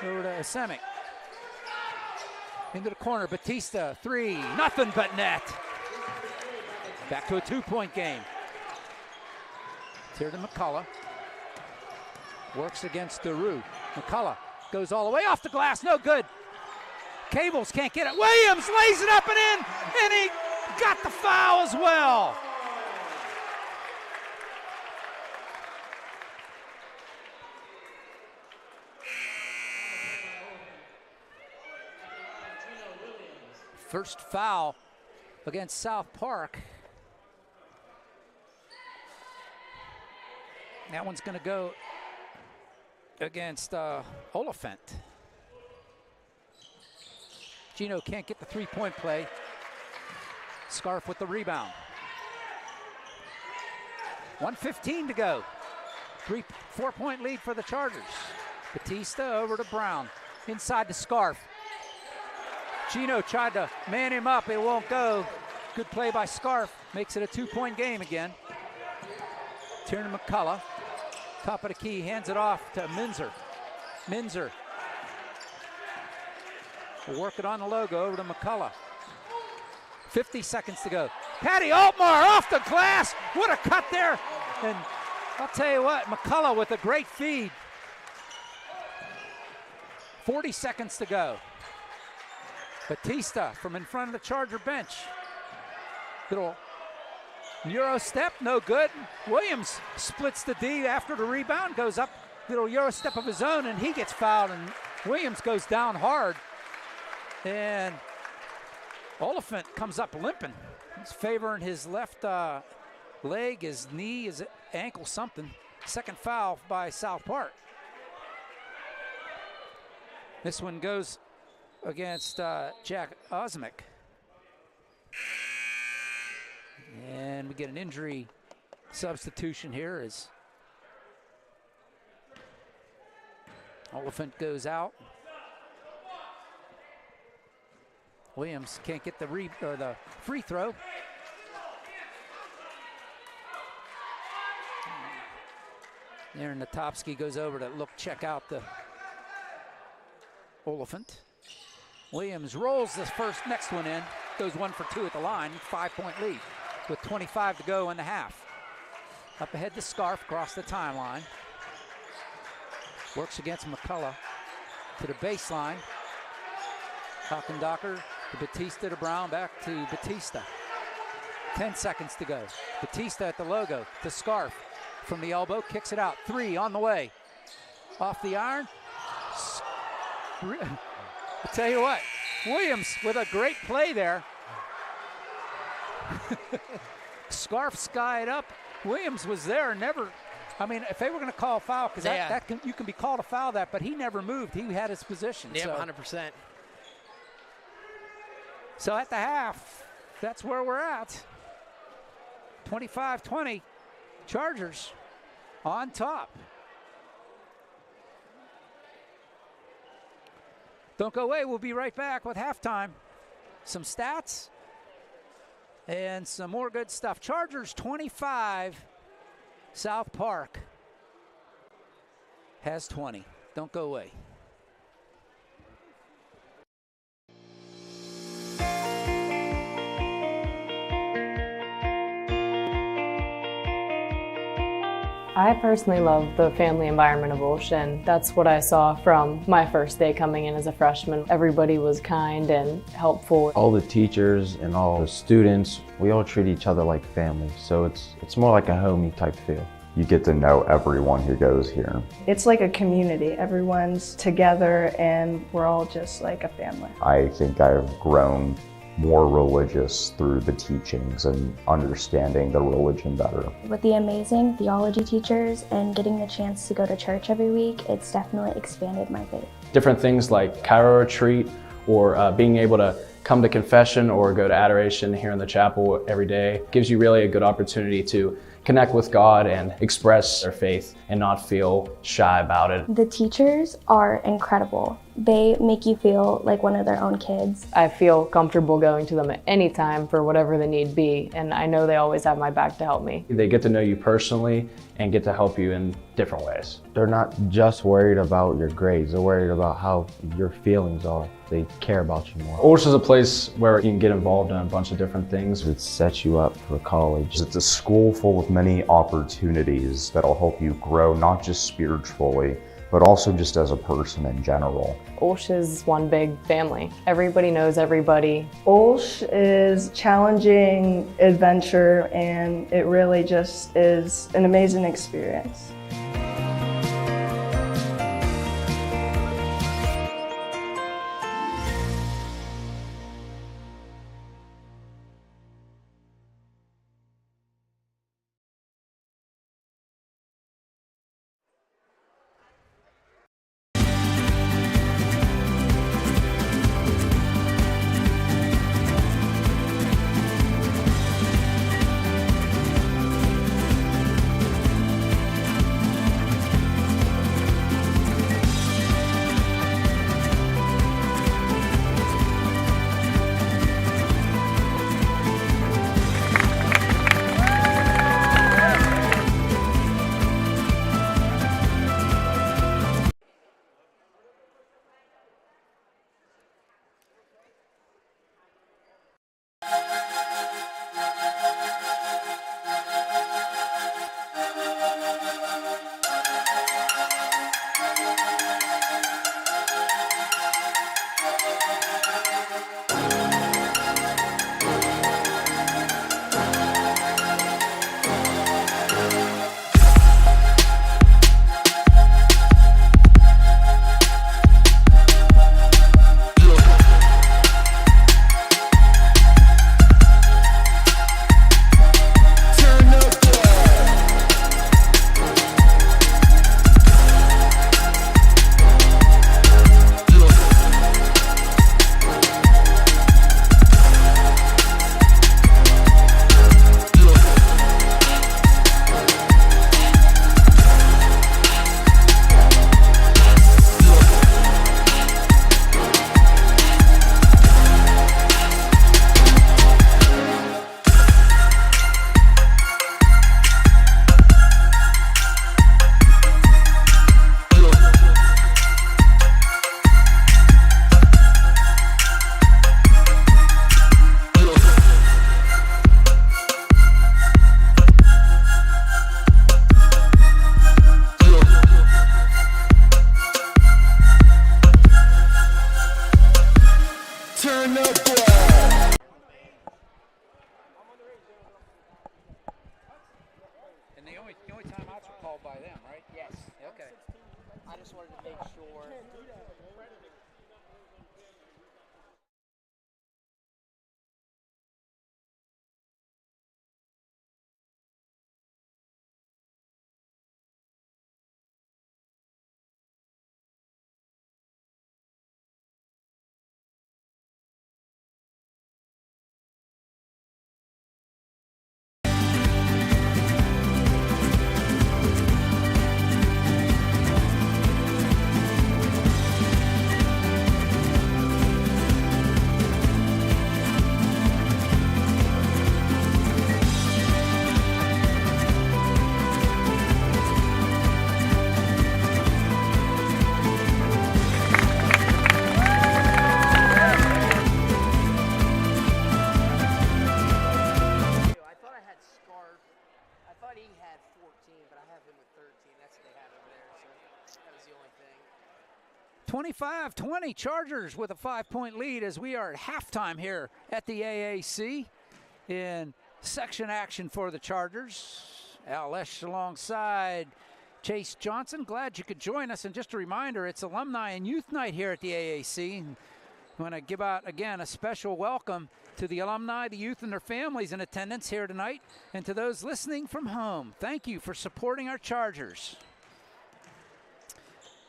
over to Zemek. Into the corner, Batista, 3, nothing but net. Back to a 2-point game. Tiernan McCullough works against DeRue. McCullough goes all the way off the glass, no good. Cables can't get it. Williams lays it up and in, and he got the foul as well. First foul against South Park. That one's going to go against Oliphant. Gino can't get the 3-point play. Scarf with the rebound. 1:15 to go. 4-point lead for the Chargers. Batista over to Brown. Inside to Scarf. Gino tried to man him up. It won't go. Good play by Scarf. Makes it a 2-point game again. Tiernan McCullough. Top of the key. Hands it off to Minzer. Minzer We'll work it on the logo over to McCullough. 50 seconds to go. Patty Altmar off the glass. What a cut there. And I'll tell you what, McCullough with a great feed. 40 seconds to go. Batista from in front of the Charger bench. Little Euro step, no good. Williams splits the D after the rebound, goes up, little Euro step of his own, and he gets fouled, and Williams goes down hard. And Oliphant comes up limping. He's favoring his left leg, his knee, his ankle, something. Second foul by South Park. This one goes against Jack Osmick. And we get an injury substitution here as Oliphant goes out. Williams can't get the free throw. Aaron Natopsky goes over to check out the Oliphant. Williams rolls this next one in, goes 1 for 2 at the line, 5-point lead with 25 to go in the half. Up ahead to Scarf across the timeline. Works against McCullough to the baseline. Hockendocker to Batista to Brown, back to Batista. 10 seconds to go. Batista at the logo to Scarf. From the elbow, kicks it out. 3 on the way. Off the iron. I'll tell you what, Williams with a great play there. Scarf skied up. Williams was there, never. I mean, if they were going to call a foul, because you can be called a foul that, but he never moved. He had his position. Yeah, so. 100%. So at the half, that's where we're at. 25-20, Chargers on top. Don't go away. We'll be right back with halftime. Some stats and some more good stuff. Chargers 25. South Park has 20. Don't go away. I personally love the family environment of OLSH, and that's what I saw from my first day coming in as a freshman. Everybody was kind and helpful. All the teachers and all the students, we all treat each other like family, so it's more like a homey type feel. You get to know everyone who goes here. It's like a community. Everyone's together and we're all just like a family. I think I've grown more religious through the teachings and understanding the religion better. With the amazing theology teachers and getting the chance to go to church every week, it's definitely expanded my faith. Different things like Cairo retreat or being able to come to confession or go to adoration here in the chapel every day gives you really a good opportunity to connect with God and express their faith and not feel shy about it. The teachers are incredible. They make you feel like one of their own kids. I feel comfortable going to them at any time for whatever the need be, and I know they always have my back to help me. They get to know you personally and get to help you in different ways. They're not just worried about your grades, they're worried about how your feelings are. They care about you more. OLSH is a place where you can get involved in a bunch of different things. It sets you up for college. It's a school full of many opportunities that'll help you grow, not just spiritually, but also just as a person in general. OLSH is one big family. Everybody knows everybody. OLSH is challenging adventure, and it really just is an amazing experience. Turn up. And the only timeouts were called by them, right? Yes. Okay. I just wanted to make sure. I thought I had Scarf. I thought he had 14, but I have him with 13. That's what they had over there, so that was the only thing. 25-20 Chargers with a 5-point lead as we are at halftime here at the AAC in section action for the Chargers. OLSH alongside Chase Johnson. Glad you could join us. And just a reminder, it's Alumni and Youth Night here at the AAC. And I want to give out, again, a special welcome to the alumni, the youth, and their families in attendance here tonight, and to those listening from home. Thank you for supporting our Chargers.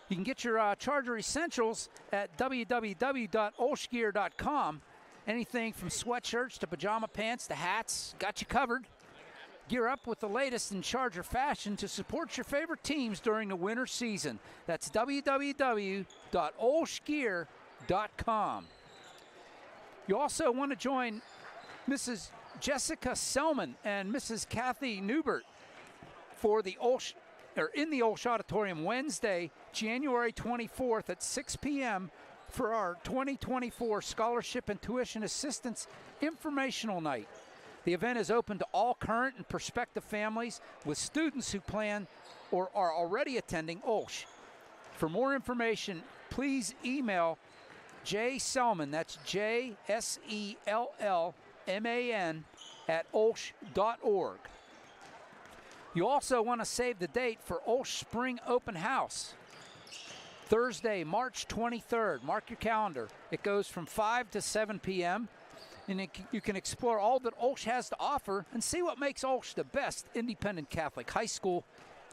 You can get your Charger essentials at www.olshgear.com. Anything from sweatshirts to pajama pants to hats, got you covered. Gear up with the latest in Charger fashion to support your favorite teams during the winter season. That's www.olshgear.com. You also want to join Mrs. Jessica Selman and Mrs. Kathy Newbert for the OLSH, or in the OLSH Auditorium Wednesday, January 24th at 6 p.m. for our 2024 Scholarship and Tuition Assistance Informational Night. The event is open to all current and prospective families with students who plan or are already attending OLSH. For more information, please email J. Selman, that's JSELLMAN @olsh.org. You also want to save the date for OLSH Spring Open House. Thursday, March 23rd. Mark your calendar. It goes from 5 to 7 p.m. And you can explore all that OLSH has to offer and see what makes OLSH the best independent Catholic high school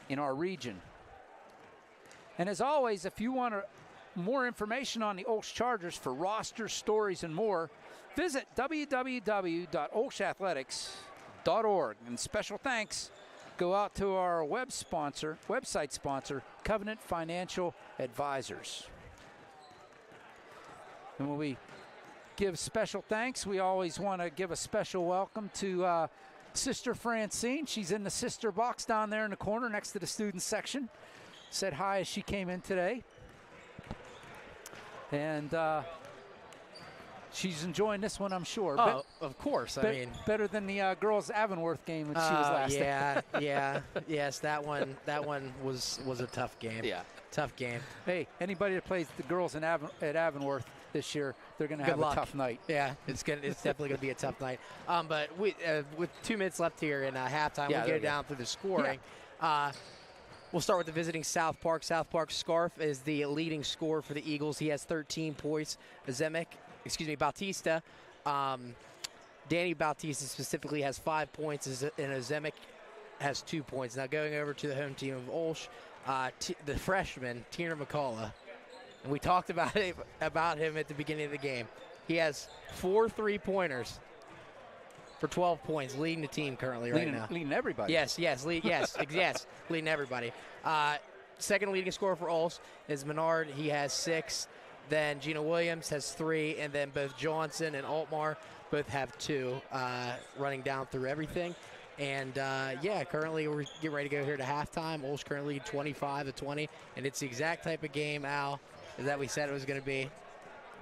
in our region. And as always, if you want more information on the OLSH Chargers for rosters, stories, and more, visit www.olshathletics.org. And special thanks go out to our website sponsor, Covenant Financial Advisors. And when we give special thanks, we always want to give a special welcome to Sister Francine. She's in the sister box down there in the corner next to the student section. Said hi as she came in today. And she's enjoying this one, I'm sure. Oh, of course. I mean, better than the girls' Avonworth game when she was last. Yes, that one was a tough game. Yeah, tough game. Hey, anybody that plays the girls at Avonworth this year, they're going to have a tough night. Yeah, it's definitely going to be a tough night. But with 2 minutes left here in halftime, we'll get down through the scoring. Yeah. We'll start with the visiting South Park. South Park Scarf is the leading scorer for the Eagles. He has 13 points. Bautista. Danny Bautista specifically has 5 points, and Zemek has 2 points. Now going over to the home team of OLSH, the freshman, Tierna McCullough. And we talked about him at the beginning of the game. He has 4 3-pointers for 12 points, leading the team currently right now. Leading everybody. Yes, leading everybody. Second leading scorer for OLSH is Menard. He has 6. Then Gina Williams has 3, and then both Johnson and Altmar both have 2, running down through everything. And currently we're getting ready to go here to halftime. OLSH currently 25-20, and it's the exact type of game, Al, that we said it was going to be.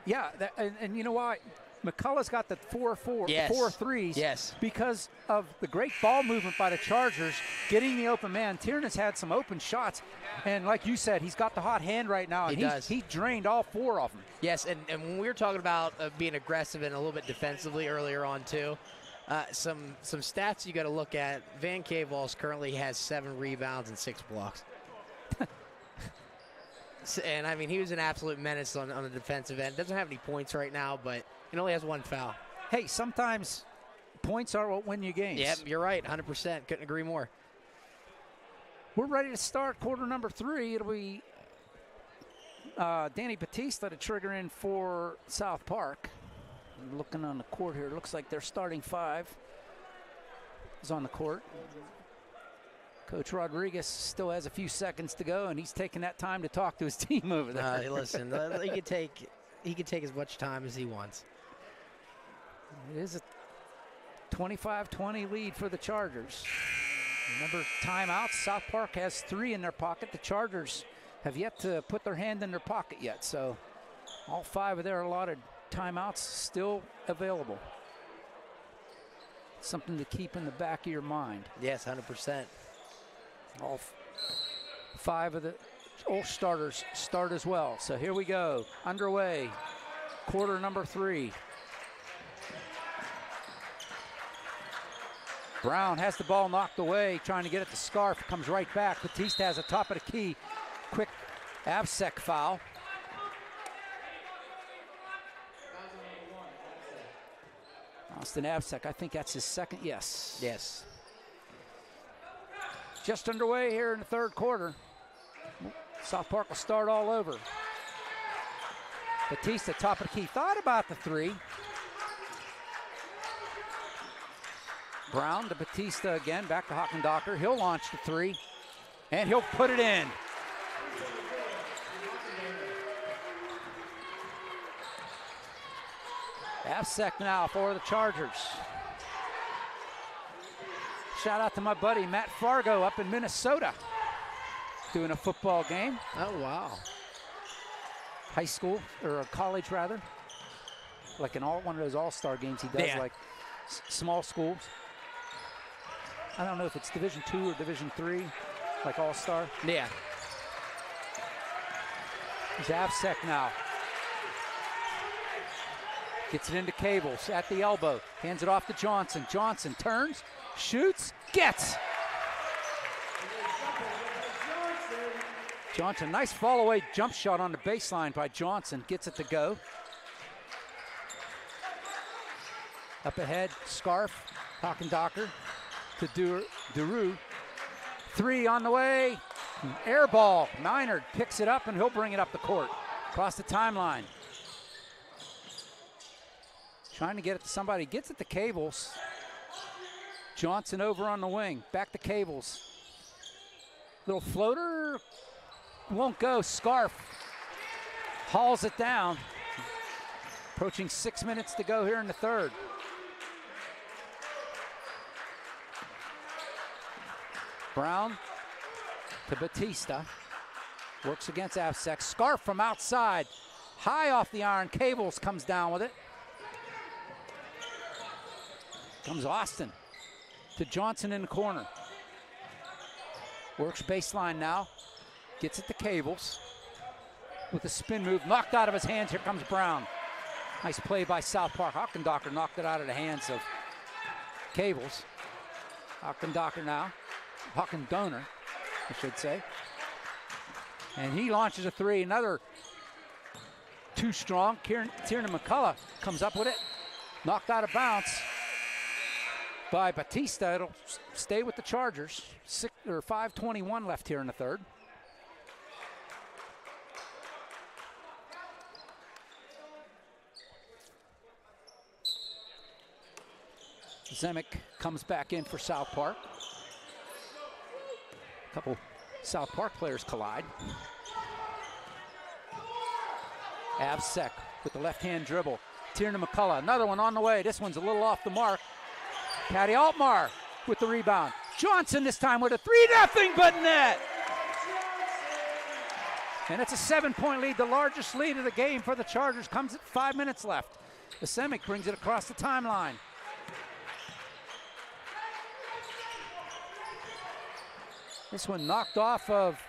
Yeah, and you know what? McCullough's got the 4-4, Yes. 4 threes Yes. because of the great ball movement by the Chargers, getting the open man. Tiernan's had some open shots, and like you said, he's got the hot hand right now. He And does. He drained all 4 of them. Yes, and when we were talking about being aggressive and a little bit defensively earlier on too, some stats you got to look at. Van Kavals currently has 7 rebounds and 6 blocks. And, I mean, he was an absolute menace on the defensive end. Doesn't have any points right now, but he only has 1 foul. Hey, sometimes points are what win you games. Yep, you're right, 100%. Couldn't agree more. We're ready to start quarter number 3. It'll be Danny Batista to trigger in for South Park. Looking on the court here, looks like their starting 5 is on the court. Coach Rodriguez still has a few seconds to go, and he's taking that time to talk to his team over there. Listen, he can take as much time as he wants. It is a 25-20 lead for the Chargers. Remember, timeouts. South Park has 3 in their pocket. The Chargers have yet to put their hand in their pocket yet, so all 5 of their allotted timeouts still available. Something to keep in the back of your mind. Yes, 100%. All 5 of the OLSH starters start as well. So here we go, underway, quarter number 3. Brown has the ball knocked away, trying to get it to Scarf, comes right back. Batista has a top of the key, quick AvSec foul. Austin AvSec, I think that's his second, yes. Yes. Just underway here in the 3rd quarter. South Park will start all over. Batista, top of the key, thought about the 3. Brown to Batista again, back to Hockendocker. He'll launch the 3, and he'll put it in. AvSec now for the Chargers. Shout out to my buddy Matt Fargo up in Minnesota, doing a football game. Oh, wow. High school, or college rather. Like one of those all-star games he does, Yeah. like small schools. I don't know if it's Division II or Division III, like all-star. Yeah. He's AvSec now. Gets it into Cables at the elbow. Hands it off to Johnson. Johnson turns, shoots, gets. Johnson, nice fall-away jump shot on the baseline by Johnson. Gets it to go. Up ahead, Scarf, Hockendocker to Duru. 3 on the way. Air ball. Minard picks it up, and he'll bring it up the court. Across the timeline. Trying to get it to somebody. Gets it to Cables. Johnson over on the wing. Back to Cables. Little floater. Won't go. Scarf hauls it down. Approaching 6 minutes to go here in the 3rd. Brown to Batista. Works against AvSec. Scarf from outside. High off the iron. Cables comes down with it. Comes Austin to Johnson in the corner. Works baseline now. Gets it to Cables. With a spin move. Knocked out of his hands. Here comes Brown. Nice play by South Park. Hockendocker knocked it out of the hands of Cables. Hockendocker now. Hockendoner, I should say. And he launches a 3. Another too strong. Tiernan McCullough comes up with it. Knocked out of bounds by Batista. It'll stay with the Chargers. 5:21 left here in the 3rd. Zemek comes back in for South Park. A couple South Park players collide. AvSec with the left-hand dribble. Tiernan McCullough, another one on the way. This one's a little off the mark. Patty Altmar with the rebound. Johnson this time with a 3-0 but net. And it's a 7-point lead, the largest lead of the game for the Chargers. Comes at 5 minutes left. Asemic brings it across the timeline. This one knocked off of,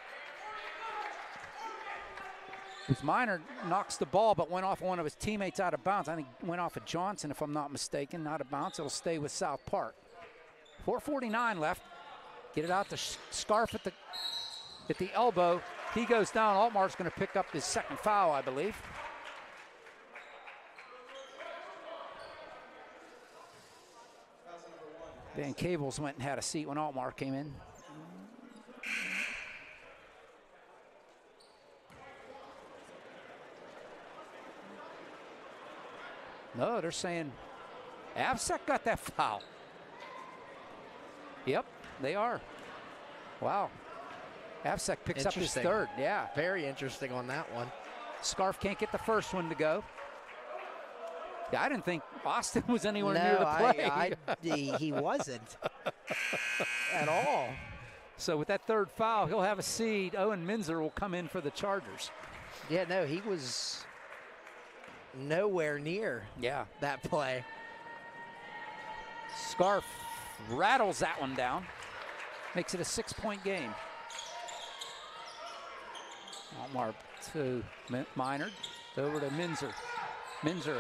Minor knocks the ball, but went off one of his teammates out of bounds. I think went off of Johnson, if I'm not mistaken, out of bounds. It'll stay with South Park. 4:49 left. Get it out to Scarf at the elbow. He goes down. Altmar's going to pick up his second foul, I believe. Van Cables went and had a seat when Altmar came in. No, they're saying Avsec got that foul. Yep, they are. Wow. Avsec picks up his third, yeah. Very interesting on that one. Scarf can't get the first one to go. Yeah, I didn't think Austin was anywhere near the play. He wasn't at all. So with that third foul, he'll have a seed. Owen Minzer will come in for the Chargers. Yeah, no, he was nowhere near that play. Scarf rattles that one down. Makes it a 6-point game. Altmar to Minard. Over to Minzer. Minzer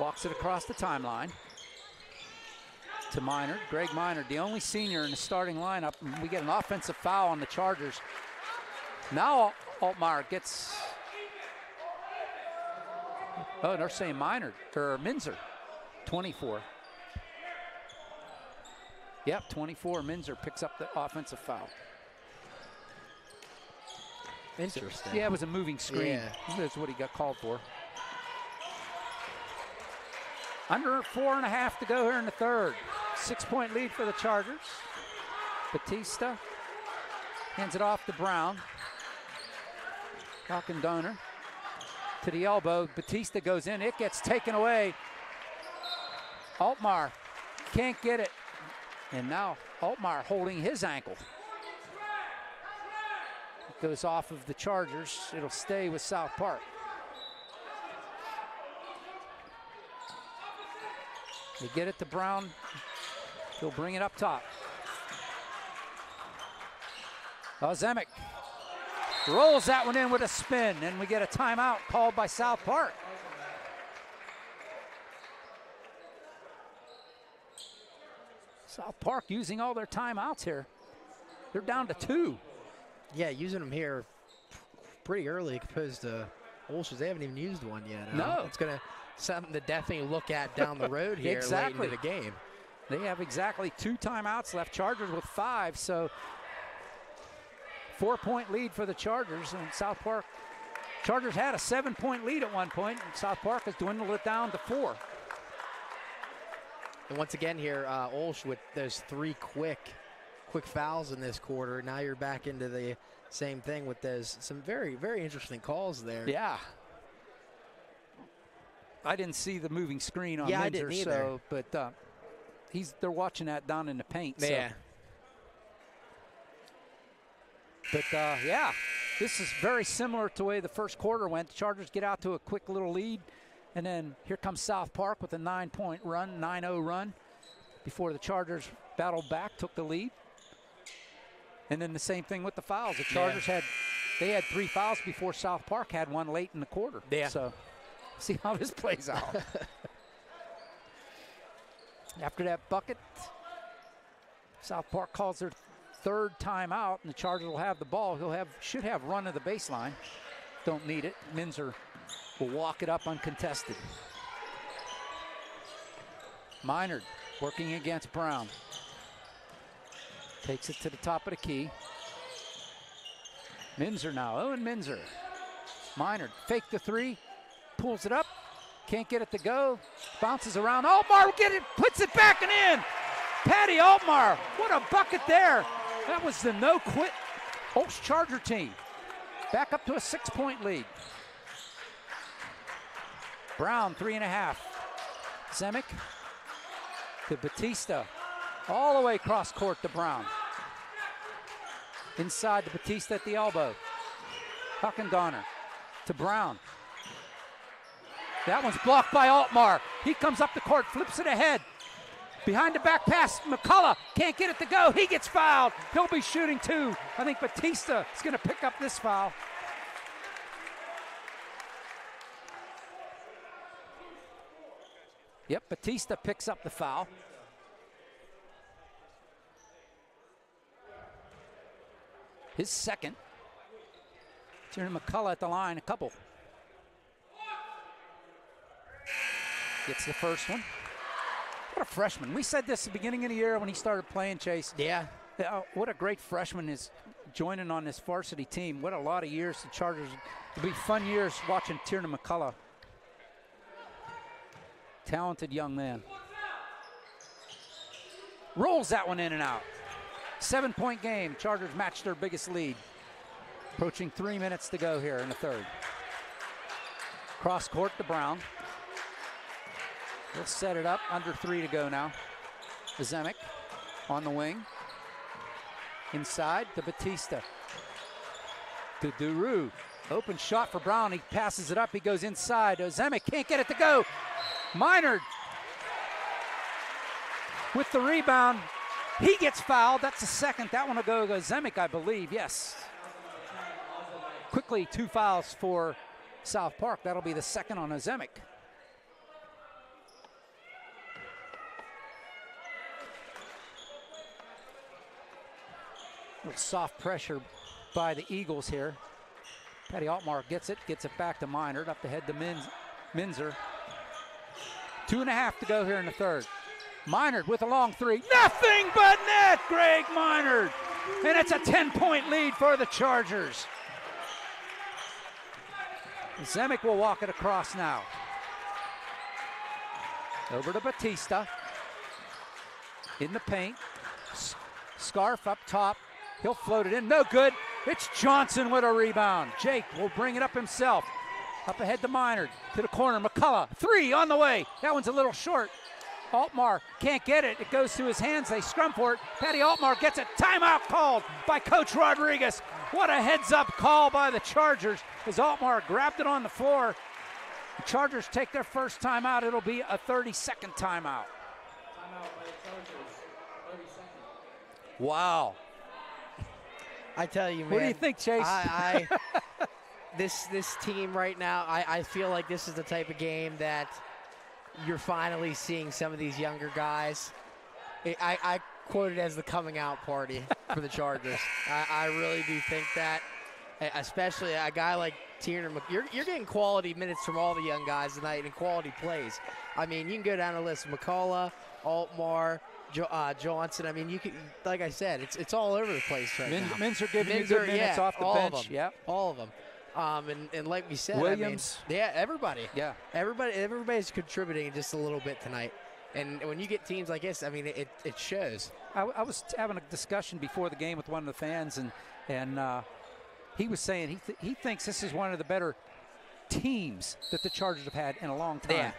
walks it across the timeline to Minard. Greg Minard, the only senior in the starting lineup. We get an offensive foul on the Chargers. Now Altmar gets... Oh, they're saying Minard, or Minzer, 24. Yep, 24. Minzer picks up the offensive foul. Interesting. Yeah, it was a moving screen. Yeah. That's what he got called for. Under 4.5 to go here in the third. 6-point lead for the Chargers. Batista hands it off to Brown. Falcon Donor to the elbow. Batista goes in. It gets taken away. Altmar can't get it. And now Altmar holding his ankle. It goes off of the Chargers. It'll stay with South Park. They get it to Brown. He'll bring it up top. Zemek rolls that one in with a spin, and we get a timeout called by South Park. South Park using all their timeouts here. They're down to 2. Yeah, using them here pretty early opposed to OLSH. They haven't even used one yet. No. It's going to something to definitely look at down the road here late into the game. They have exactly 2 timeouts left. Chargers with 5, so 4-point lead for the Chargers. And South Park, Chargers had a 7-point lead at one point, and South Park has dwindled it down to 4. And once again here, OLSH with those 3 quick fouls in this quarter. Now you're back into the same thing with those some very, very interesting calls there. Yeah. I didn't see the moving screen on Minzer, I didn't either. So, but they're watching that down in the paint. Yeah. So. But yeah, this is very similar to the way the first quarter went. The Chargers get out to a quick little lead, and then here comes South Park with a 9-point run, 9-0 run, before the Chargers battled back, took the lead. And then the same thing with the fouls. The Chargers had 3 fouls before South Park had one late in the quarter. Yeah. So see how this plays out. After that bucket, South Park calls their 3rd timeout, and the Chargers will have the ball. Should have run to the baseline. Don't need it. Minzer will walk it up uncontested. Minard working against Brown. Takes it to the top of the key. Minzer now, Owen Minzer. Minard, fake the 3, pulls it up, can't get it to go, bounces around. Altmar will get it, puts it back and in. Patty Altmar, what a bucket there. That was the no-quit OLSH Charger team. Back up to a 6-point lead. Brown, 3.5. Zemek to Batista. All the way cross court to Brown. Inside to Batista at the elbow. Huckendonner to Brown. That one's blocked by Altmar. He comes up the court, flips it ahead. Behind the back pass, McCullough can't get it to go. He gets fouled. He'll be shooting 2. I think Batista is going to pick up this foul. Yep, Batista picks up the foul. His second. Tiernan McCullough at the line, a couple. Gets the first one. What a freshman. We said this at the beginning of the year when he started playing, Chase. Yeah. What a great freshman is joining on this varsity team. What a lot of years the Chargers. It'll be fun years watching Tiernan McCullough. Talented young man. Rolls that one in and out. 7-point game. Chargers match their biggest lead. Approaching 3 minutes to go here in the third. Cross court to Brown. He'll set it up. Under 3 to go now. Ozemic on the wing. Inside to Batista. To Duru. Open shot for Brown. He passes it up. He goes inside. Ozemic can't get it to go. Minard with the rebound. He gets fouled. That's the second. That one will go to Ozemic, I believe. Yes. Quickly, 2 fouls for South Park. That'll be the second on Ozemic. Little soft pressure by the Eagles here. Patty Altmar gets it back to Minard, up ahead to Minzer. 2.5 to go here in the third. Minard with a long 3. Nothing but net, Greg Minard. And it's a 10-point lead for the Chargers. Ozemic will walk it across now. Over to Batista. In the paint. Scarf up top. He'll float it in. No good. It's Johnson with a rebound. Jake will bring it up himself. Up ahead to Minard. To the corner. McCullough. 3 on the way. That one's a little short. Altmar can't get it. It goes to his hands. They scrum for it. Patty Altmar gets it. Timeout called by Coach Rodriguez. What a heads-up call by the Chargers as Altmar grabbed it on the floor. The Chargers take their first timeout. It'll be a 30-second timeout. Wow. I tell you, man. What do you think, Chase? This team right now, I feel like this is the type of game that you're finally seeing some of these younger guys. I quote it as the coming out party for the Chargers. I really do think that, especially a guy like Tiernan. You're getting quality minutes from all the young guys tonight and quality plays. I mean, you can go down the list: McCullough, Altmar, Johnson. I mean, you can, like I said, it's all over the place right now. Minzer giving you good minutes off the bench. Yeah, all of them. And like we said, Williams. I mean, yeah, everybody. Yeah. Everybody's contributing just a little bit tonight. And when you get teams like this, I mean, it shows. I was having a discussion before the game with one of the fans, and he was saying he thinks this is one of the better teams that the Chargers have had in a long time. Yeah.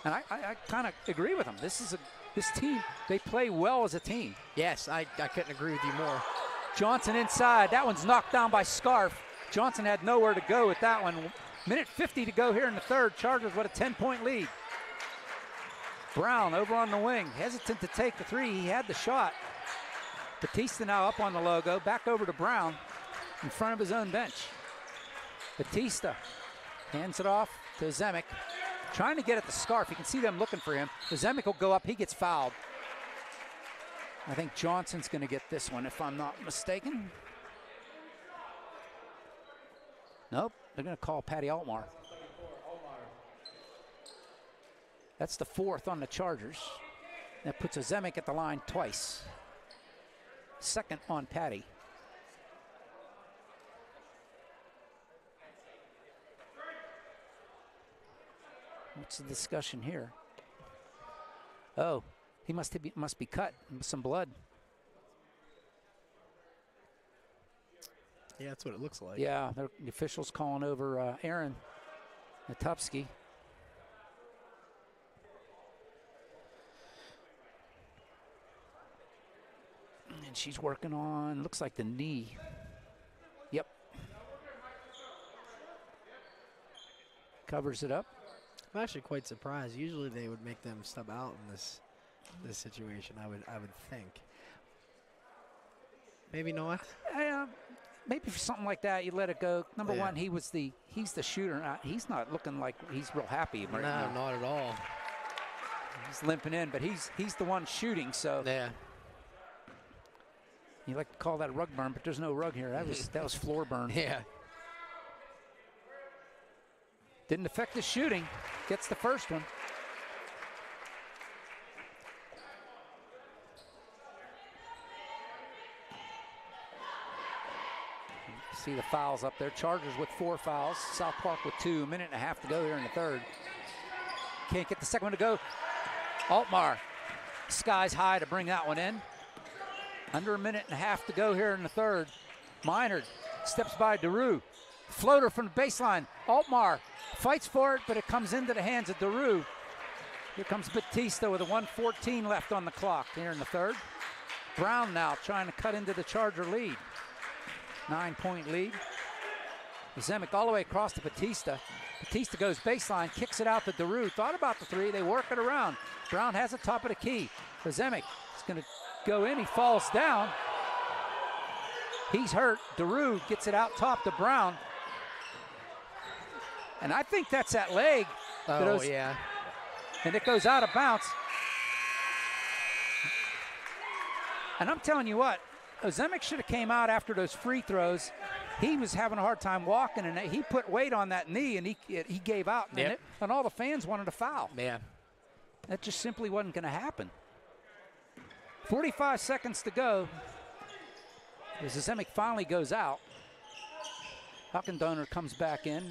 And I kind of agree with him. This team, they play well as a team. Yes, I couldn't agree with you more. Johnson inside. That one's knocked down by Scarf. Johnson had nowhere to go with that one. Minute 50 to go here in the third. Chargers with a 10-point lead. Brown over on the wing, hesitant to take the 3. He had the shot. Batista now up on the logo. Back over to Brown in front of his own bench. Batista hands it off to Ozemic. Trying to get at the Scarf. You can see them looking for him. Ozemic will go up. He gets fouled. I think Johnson's going to get this one, if I'm not mistaken. Nope, they're going to call Patty Altmar. That's the 4th on the Chargers. That puts Ozemic at the line twice. 2nd on Patty. What's the discussion here? Oh, he must be cut. Some blood. Yeah, that's what it looks like. Yeah, the officials calling over Aaron Natupski. And she's working on, looks like the knee. Yep. Covers it up. I'm actually quite surprised. Usually they would make them stub out in this situation. I would think. Maybe not. Maybe for something like that, you let it go. Number one, he's the shooter. He's not looking like he's real happy right now. No, not at all. He's limping in, but he's the one shooting. So yeah, you like to call that a rug burn, but there's no rug here. That was floor burn. Yeah. Didn't affect the shooting. Gets the first one. See the fouls up there. Chargers with 4 fouls. South Park with 2. 1.5 minutes to go here in the third. Can't get the second one to go. Altmar skies high to bring that one in. Under 1.5 minutes to go here in the third. Minard steps by DeRue. Floater from the baseline. Altmar fights for it, but it comes into the hands of DeRue. Here comes Batista with a 1:14 left on the clock here in the third. Brown now trying to cut into the Charger lead. 9-point lead. Zemek all the way across to Batista. Batista goes baseline, kicks it out to DeRue. Thought about the three, they work it around. Brown has the top of the key. So Zemek is going to go in, he falls down. He's hurt. DeRue gets it out top to Brown. And I think that's that leg. Oh, yeah. And it goes out of bounds. And I'm telling you what, Zemek should have came out after those free throws. He was having a hard time walking, and he put weight on that knee, and he gave out. Yep. And all the fans wanted a foul. Yeah. That just simply wasn't going to happen. 45 seconds to go. As Zemek finally goes out. Hockendoner comes back in.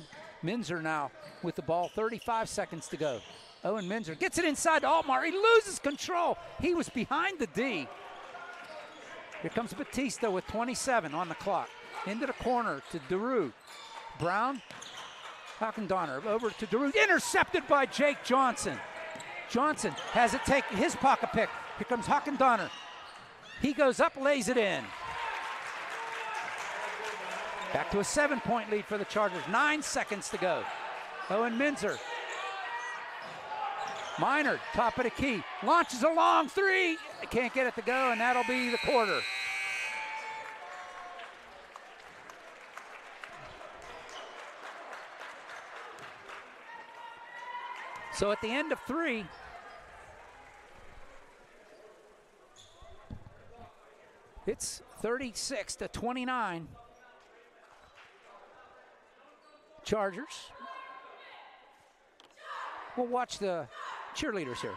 Minzer now with the ball, 35 seconds to go. Owen Minzer gets it inside to Altmar. He loses control. He was behind the D. Here comes Batista with 27 on the clock. Into the corner to DeRue. Brown, Hockendoner over to DeRue. Intercepted by Jake Johnson. Johnson has it take his pocket pick. Here comes Hockendoner. He goes up, lays it in. Back to a 7-point lead for the Chargers. 9 seconds to go. Owen Minzer. Minard, top of the key. Launches a long three. Can't get it to go, and that'll be the quarter. So at the end of 3, it's 36-29. Chargers. We'll watch the cheerleaders here.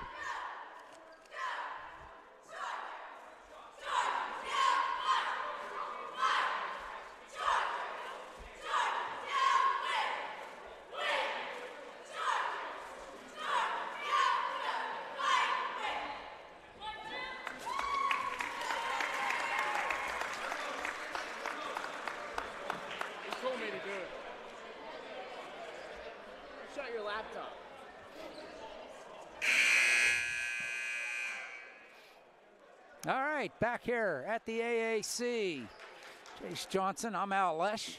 All right, back here at the AAC. Jace Johnson, I'm OLSH.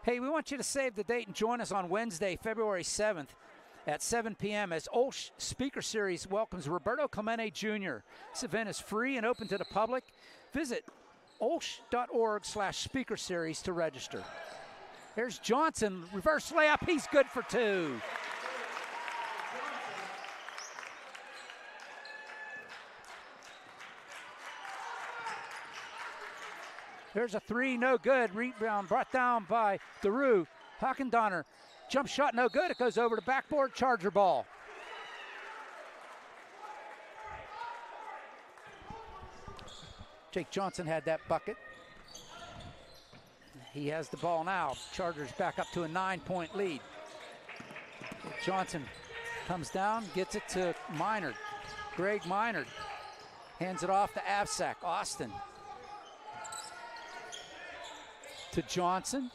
Hey, we want you to save the date and join us on Wednesday, February 7th at 7 p.m. as OLSH Speaker Series welcomes Roberto Clemente Jr. This event is free and open to the public. Visit olsh.org/speaker series to register. There's Johnson, reverse layup, he's good for 2. There's a 3, no good. Rebound brought down by DeRue. Hockendoner, jump shot, no good. It goes over the backboard, Charger ball. Jake Johnson had that bucket. He has the ball now. Chargers back up to a 9-point lead. Johnson comes down, gets it to Minard. Greg Minard hands it off to Avsak. Austin to Johnson.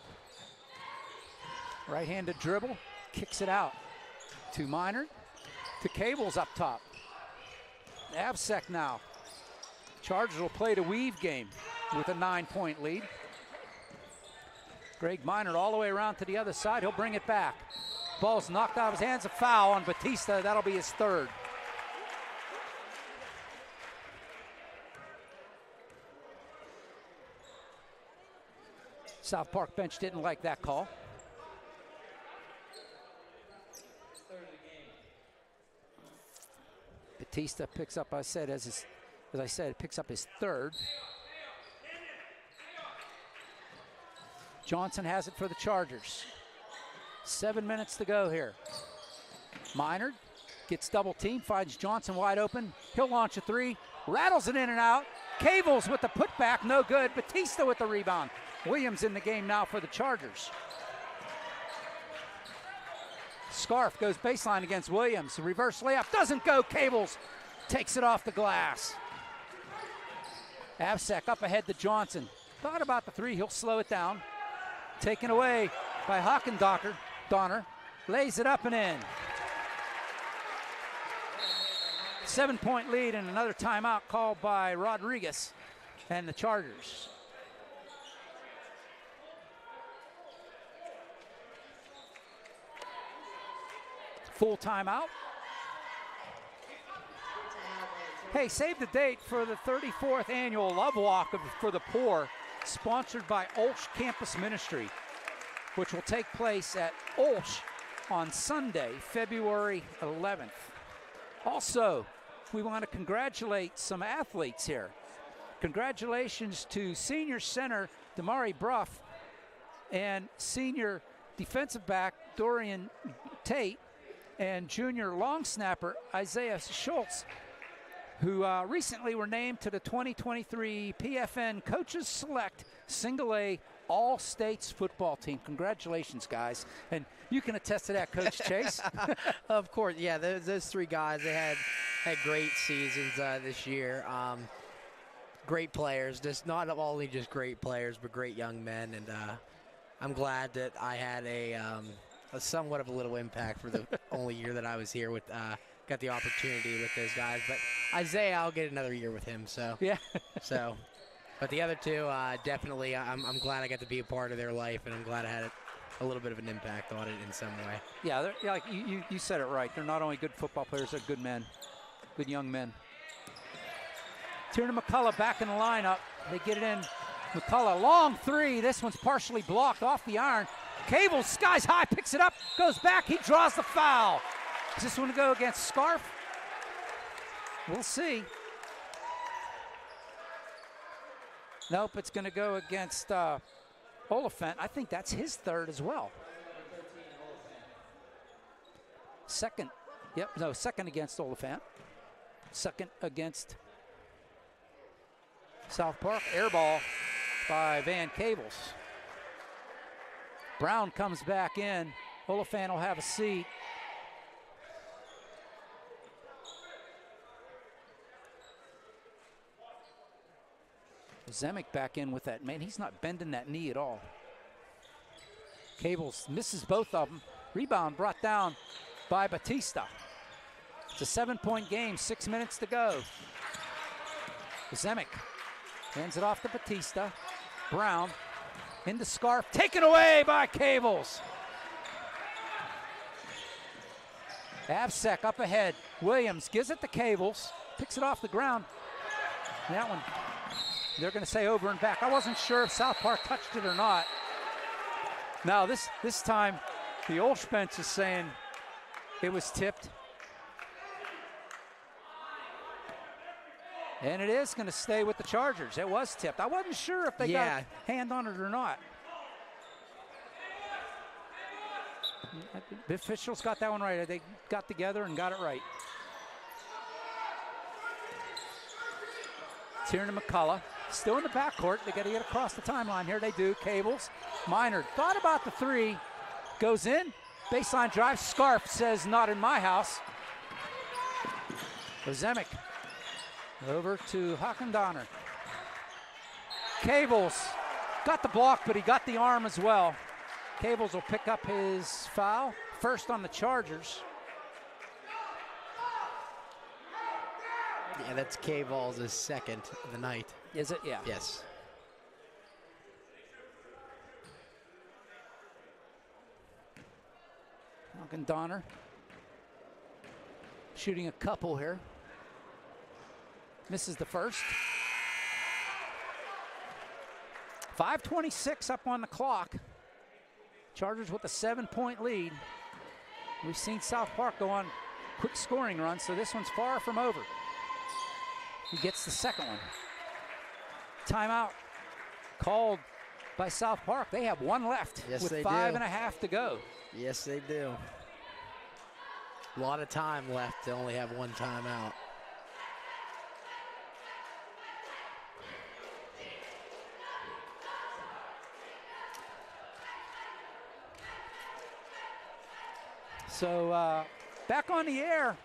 Right-handed dribble, kicks it out to Minard. To Cables up top. Avsak now. Chargers will play the weave game with a 9-point lead. Greg Minard all the way around to the other side. He'll bring it back. Ball's knocked out of his hands. A foul on Batista. That'll be his third. South Park bench didn't like that call. Batista picks up, as I said, picks up his third. Johnson has it for the Chargers. 7 minutes to go here. Minard gets double team, finds Johnson wide open. He'll launch a three, rattles it in and out. Cavels with the putback, no good. Batista with the rebound. Williams in the game now for the Chargers. Scarf goes baseline against Williams. The reverse layup doesn't go. Cavels takes it off the glass. Avsek up ahead to Johnson. Thought about the three, he'll slow it down. Taken away by Donner. Lays it up and in. 7-point lead and another timeout called by Rodriguez and the Chargers. Full timeout. Hey, save the date for the 34th annual Love Walk for the Poor, sponsored by OLSH Campus Ministry, which will take place at OLSH on Sunday, February 11th. Also, we want to congratulate some athletes here. Congratulations to senior center Damari Bruff and senior defensive back Dorian Tate and junior long snapper Isaiah Schultz, who recently were named to the 2023 PFN Coaches Select Single A All-States football team. Congratulations, guys. And you can attest to that, Coach Chase. Of course, yeah, those three guys, they had great seasons this year. Great players, just not only just great players, but great young men. And I'm glad that I had a somewhat of a little impact for the only year that I was here with got the opportunity with those guys. But Isaiah, I'll get another year with him. So yeah. But the other two, definitely, I'm glad I got to be a part of their life, and I'm glad I had a little bit of an impact on it in some way. Yeah, like you said it right. They're not only good football players, they're good men, good young men. Tiernan McCullough back in the lineup. They get it in. McCullough, long three. This one's partially blocked off the iron. Cable, skies high, picks it up, goes back. He draws the foul. Is this one to go against Scarf? We'll see. Nope, it's going to go against Oliphant. I think that's his third as well. Second. Yep, no, second against Oliphant. Second against South Park. Air ball by Van Cables. Brown comes back in. Oliphant will have a seat. Zemek back in with that. Man, he's not bending that knee at all. Cables misses both of them. Rebound brought down by Batista. It's a 7-point game, 6 minutes to go. Zemek hands it off to Batista. Brown into Scarf, taken away by Cables. Avsek up ahead. Williams gives it to Cables, picks it off the ground. That one, they're going to say over and back. I wasn't sure if South Park touched it or not. Now this time, the OLSH bench is saying it was tipped. And it is going to stay with the Chargers. It was tipped. I wasn't sure if they got a hand on it or not. The officials got that one right. They got together and got it right. Tiernan McCullough still in the backcourt. They got to get across the timeline here. They do. Cables. Minard thought about the three. Goes in. Baseline drive. Scarf says not in my house. Zemek. Over to Donner. Cables got the block, but he got the arm as well. Cables will pick up his foul. First on the Chargers. Yeah, that's Cables' second of the night. Is it? Yeah. Yes. Huck and Donner shooting a couple here. Misses the first. 5:26 up on the clock. Chargers with a 7-point lead. We've seen South Park go on quick scoring runs, so this one's far from over. He gets the second one. Timeout called by South Park. They have one left with 5.5 to go. Yes, they do. A lot of time left to only have one timeout. So back on the air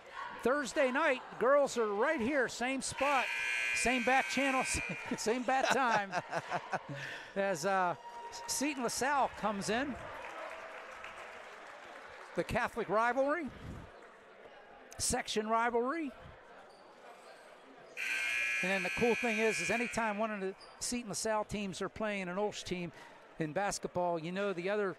Thursday night. Girls are right here, same spot, same bat channel, same bat time as Seton LaSalle comes in. The Catholic rivalry, section rivalry. And then the cool thing is anytime one of the Seton LaSalle teams are playing an OLSH team in basketball, you know the other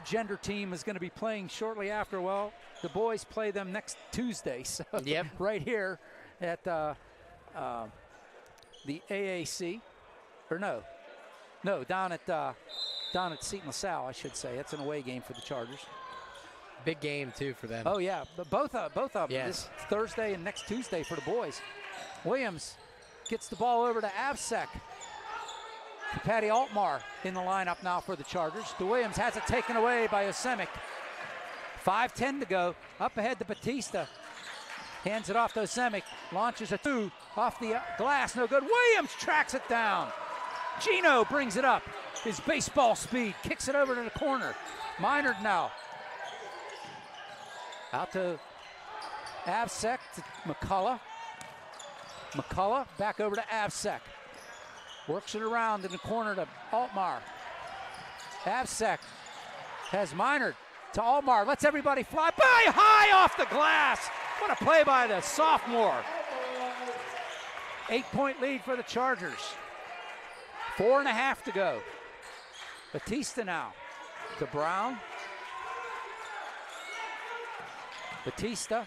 gender team is going to be playing shortly after. Well, the boys play them next Tuesday. So yep. Right here at the AAC, or no, down at Seton LaSalle, I should say. It's an away game for the Chargers. Big game too for them. Oh yeah, but both of them. Yes. This Thursday and next Tuesday for the boys. Williams gets the ball over to Avsek. Patty Altmar in the lineup now for the Chargers. DeWilliams has it taken away by Osemic. 5:10 to go. Up ahead to Batista. Hands it off to Osemic. Launches a two off the glass. No good. Williams tracks it down. Gino brings it up. His baseball speed. Kicks it over to the corner. Minard now. Out to Avsek to McCullough. McCullough back over to Avsek. Works it around in the corner to Altmar. Avsek has Minard to Altmar. Lets everybody fly by high off the glass. What a play by the sophomore. 8-point lead for the Chargers. 4.5 to go. Batista now to Brown. Batista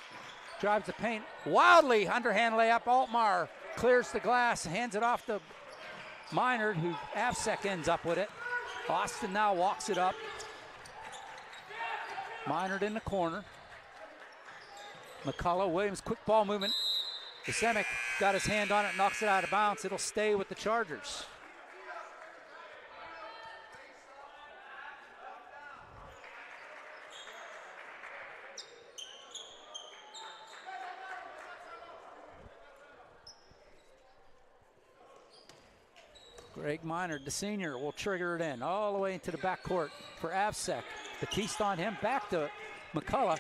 drives the paint. Wildly underhand layup. Altmar clears the glass, hands it off to Minard, who Avsek ends up with it. Austin now walks it up. Minard in the corner. McCullough, Williams, quick ball movement. Osemic got his hand on it, knocks it out of bounds. It'll stay with the Chargers. Greg Minard, the senior, will trigger it in all the way into the backcourt for Avsek. Batista on him, back to McCullough.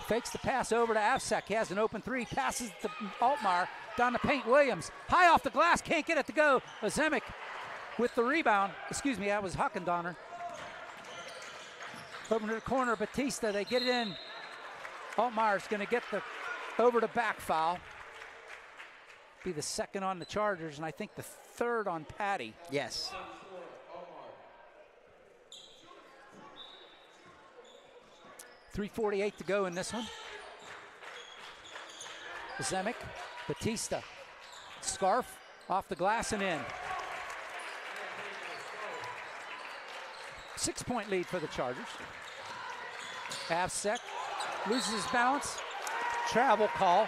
Fakes the pass over to Avsek. He has an open three, passes to Altmar, down the paint. Williams, high off the glass, can't get it to go. Osemic with the rebound. Excuse me, that was Huck and Donner. Over to the corner, Batista, they get it in. Altmar's gonna get the over to back foul. Be the second on the Chargers, and I think the third on Patty. Yes. .348 to go in this one. Osemic, Batista, Scarf off the glass and in. 6-point lead for the Chargers. Avsek loses his balance. Travel call.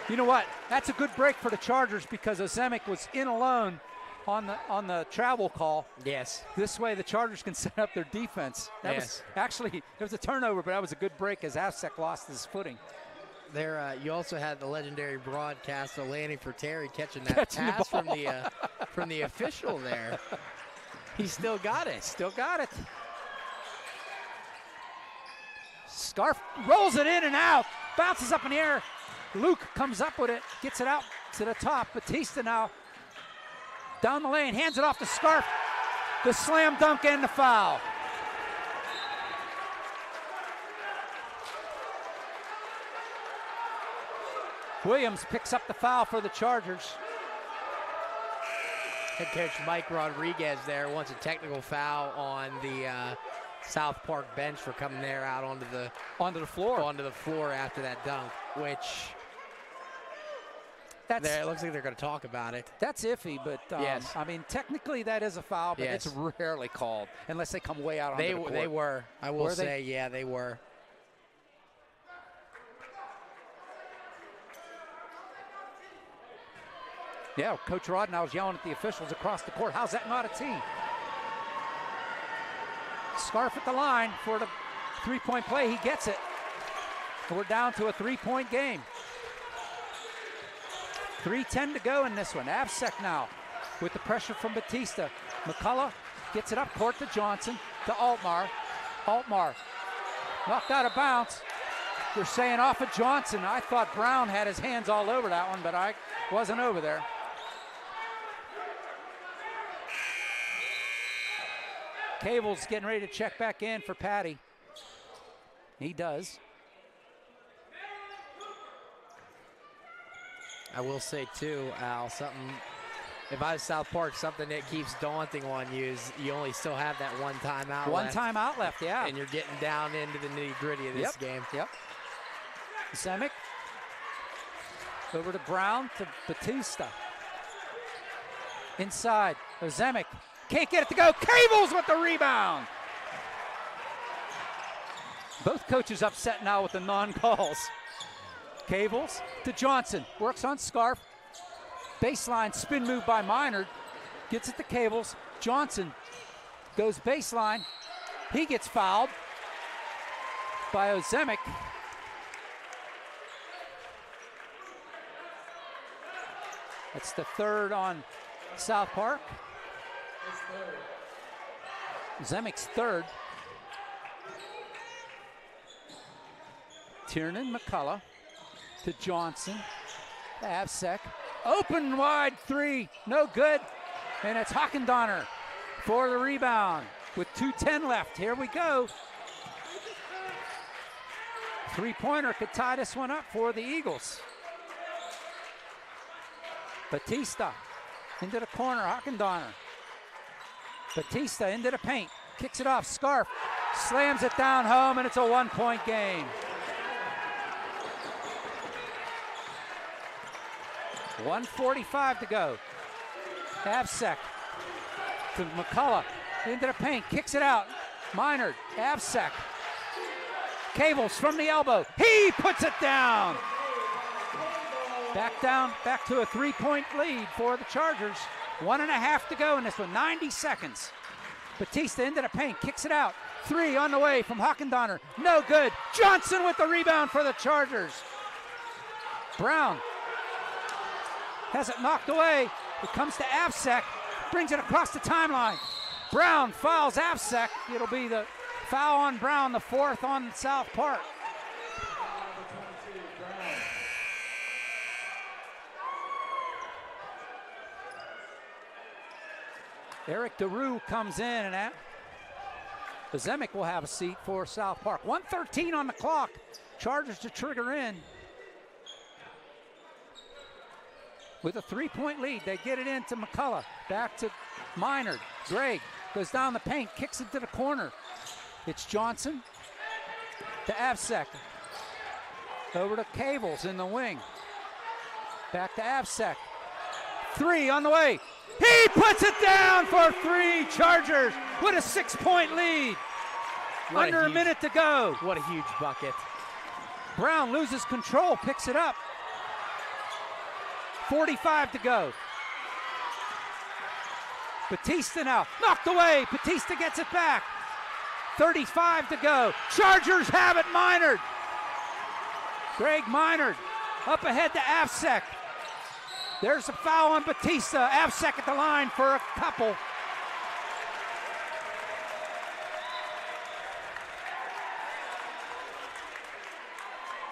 You know what? That's a good break for the Chargers because Osemic was in alone on the travel call. Yes. This way the Chargers can set up their defense. That was actually, it was a turnover, but that was a good break as Avsek lost his footing. There, you also had the legendary broadcaster Lanny Terry catching that pass from the official there. He still got it. Still got it. Scarf rolls it in and out, bounces up in the air. Luke comes up with it, gets it out to the top. Batista now down the lane, hands it off to Scarf. The slam dunk and the foul. Williams picks up the foul for the Chargers. Head coach Mike Rodriguez there wants a technical foul on the South Park bench for coming there out onto the floor after that dunk, which it looks like they're going to talk about it. That's iffy, but yes. I mean, technically that is a foul, but Yes. it's rarely called unless they come way out onto the court. They were. I will Were they? say, yeah, they were. Yeah, Coach Rodden was yelling at the officials across the court. How's that not a tee? Scarf at the line for the three-point play. He gets it. And we're down to a three-point game. 3:10 to go in this one. Avsek now with the pressure from Batista. McCullough gets it up court to Johnson, to Altmar. Altmar knocked out of bounds. They're saying off of Johnson. I thought Brown had his hands all over that one, but I wasn't over there. Cable's getting ready to check back in for Patty. He does. I will say too, Al, something, if I was South Park, something that keeps daunting on you is you only still have that one timeout left. One timeout left, yeah. And you're getting down into the nitty-gritty of this game. Yep. Zemek over to Brown to Batista. Inside, Zemek can't get it to go. Cables with the rebound. Both coaches upset now with the non-calls. Cables to Johnson, works on Scarf. Baseline spin move by Minard, gets it to Cables. Johnson goes baseline. He gets fouled by Ozemek. That's the third on South Park. Zemek's third. Tiernan, McCullough to Johnson. Avsek. Open wide three. No good. And it's Hockendonner for the rebound with 2:10 left. Here we go. Three-pointer could tie this one up for the Eagles. Batista into the corner. Hockendonner. Batista into the paint. Kicks it off. Scarf slams it down home, and it's a one-point game. 1:45 to go. Avsek to McCullough into the paint, kicks it out. Minard, Avsek. Cables from the elbow. He puts it down. Back to a three-point lead for the Chargers. 1.5 to go in this one, 90 seconds. Batista into the paint, kicks it out. Three on the way from Hockendonner. No good. Johnson with the rebound for the Chargers. Brown has it knocked away. It comes to Avsek, brings it across the timeline. Brown fouls Avsek. It'll be the foul on Brown, the fourth on South Park. Eric DeRue comes in, and Zemek will have a seat for South Park. 1:13 on the clock. Chargers to trigger in. With a three-point lead, they get it into McCullough. Back to Minard. Gregg goes down the paint, kicks it to the corner. It's Johnson to Avsek. Over to Cables in the wing. Back to Avsek. Three on the way. He puts it down for three. Chargers with a 6-point lead. Under a minute to go. What a huge bucket. Brown loses control, picks it up. 45 to go. Batista now, knocked away. Batista gets it back. 35 to go. Chargers have it, Minard. Greg Minard up ahead to Avsek. There's a foul on Batista. Avsek at the line for a couple.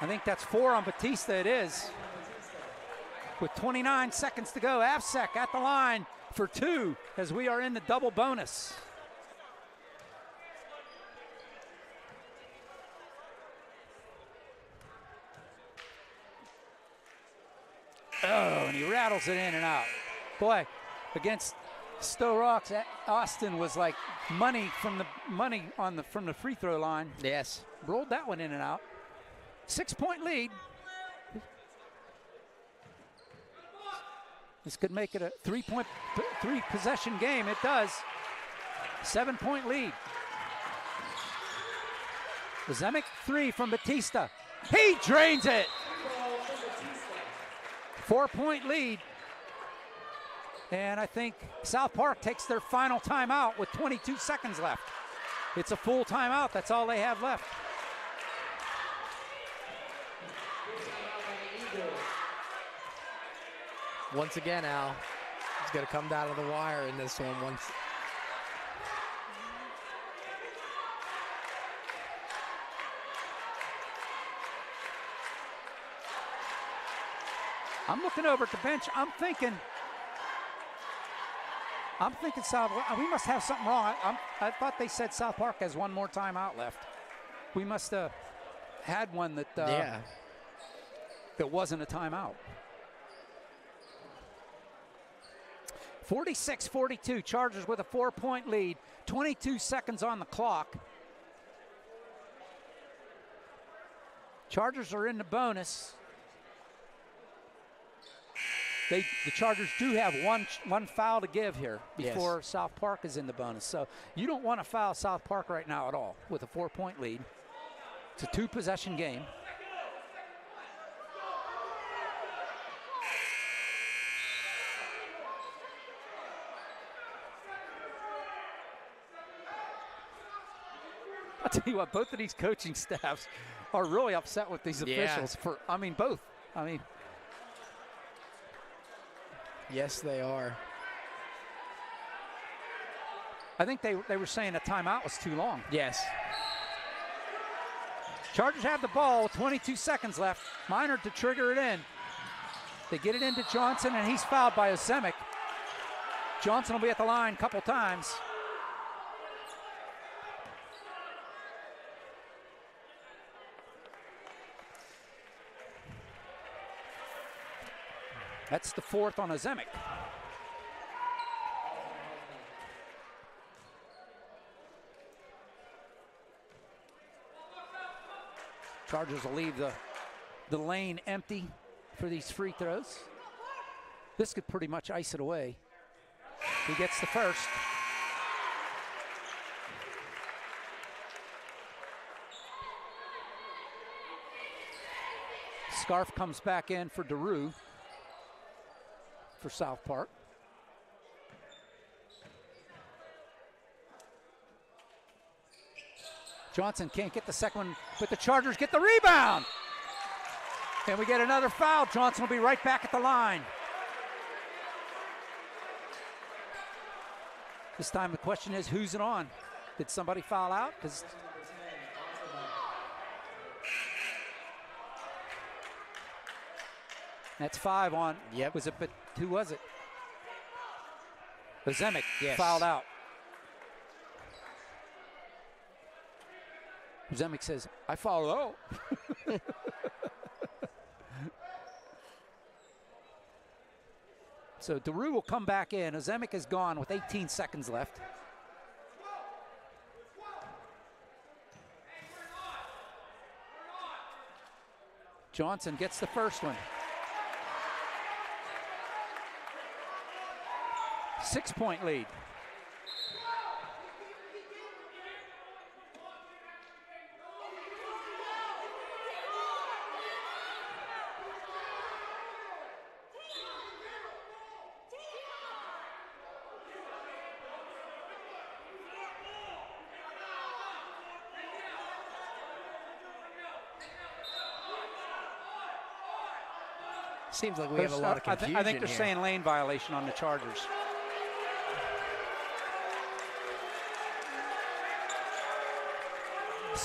I think that's 4 on Batista, it is. With 29 seconds to go, Avsek at the line for 2 as we are in the double bonus. Oh, and he rattles it in and out. Boy, against Stowe Rocks at Austin was like money from the free throw line. Yes. Rolled that one in and out. 6-point lead. This could make it a three possession game. It does. 7-point lead. Zemek 3 from Batista. He drains it. 4-point lead. And I think South Park takes their final timeout with 22 seconds left. It's a full timeout. That's all they have left. Once again, Al, he's going to come down to the wire in this one. I'm looking over at the bench. I'm thinking South. We must have something wrong. I thought they said South Park has one more timeout left. We must have had one that that wasn't a timeout. 46-42. Chargers with a 4-point lead. 22 seconds on the clock. Chargers are in the bonus. The Chargers do have one foul to give here before South Park is in the bonus. So you don't want to foul South Park right now at all with a 4-point lead. It's a 2-possession game. I'll tell you what, both of these coaching staffs are really upset with these officials. Both. Yes, they are. I think they were saying a timeout was too long. Yes. Chargers have the ball with 22 seconds left. Minor to trigger it in. They get it into Johnson, and he's fouled by Zemek. Johnson will be at the line a couple times. That's the 4th on Zemek. Chargers will leave the lane empty for these free throws. This could pretty much ice it away. He gets the first. Scarf comes back in for DeRue for South Park. Johnson can't get the second one, but the Chargers get the rebound. And we get another foul. Johnson will be right back at the line. This time the question is, who's it on? Did somebody foul out? Because that's 5 on. Yep. Who was it? Zemek yes. Fouled out. Zemek says, I fouled out. So DeRue will come back in. Zemek is gone with 18 seconds left. Johnson gets the first one. 6-point lead. Seems like we have a lot of confusion I think they're here. saying lane violation on the Chargers.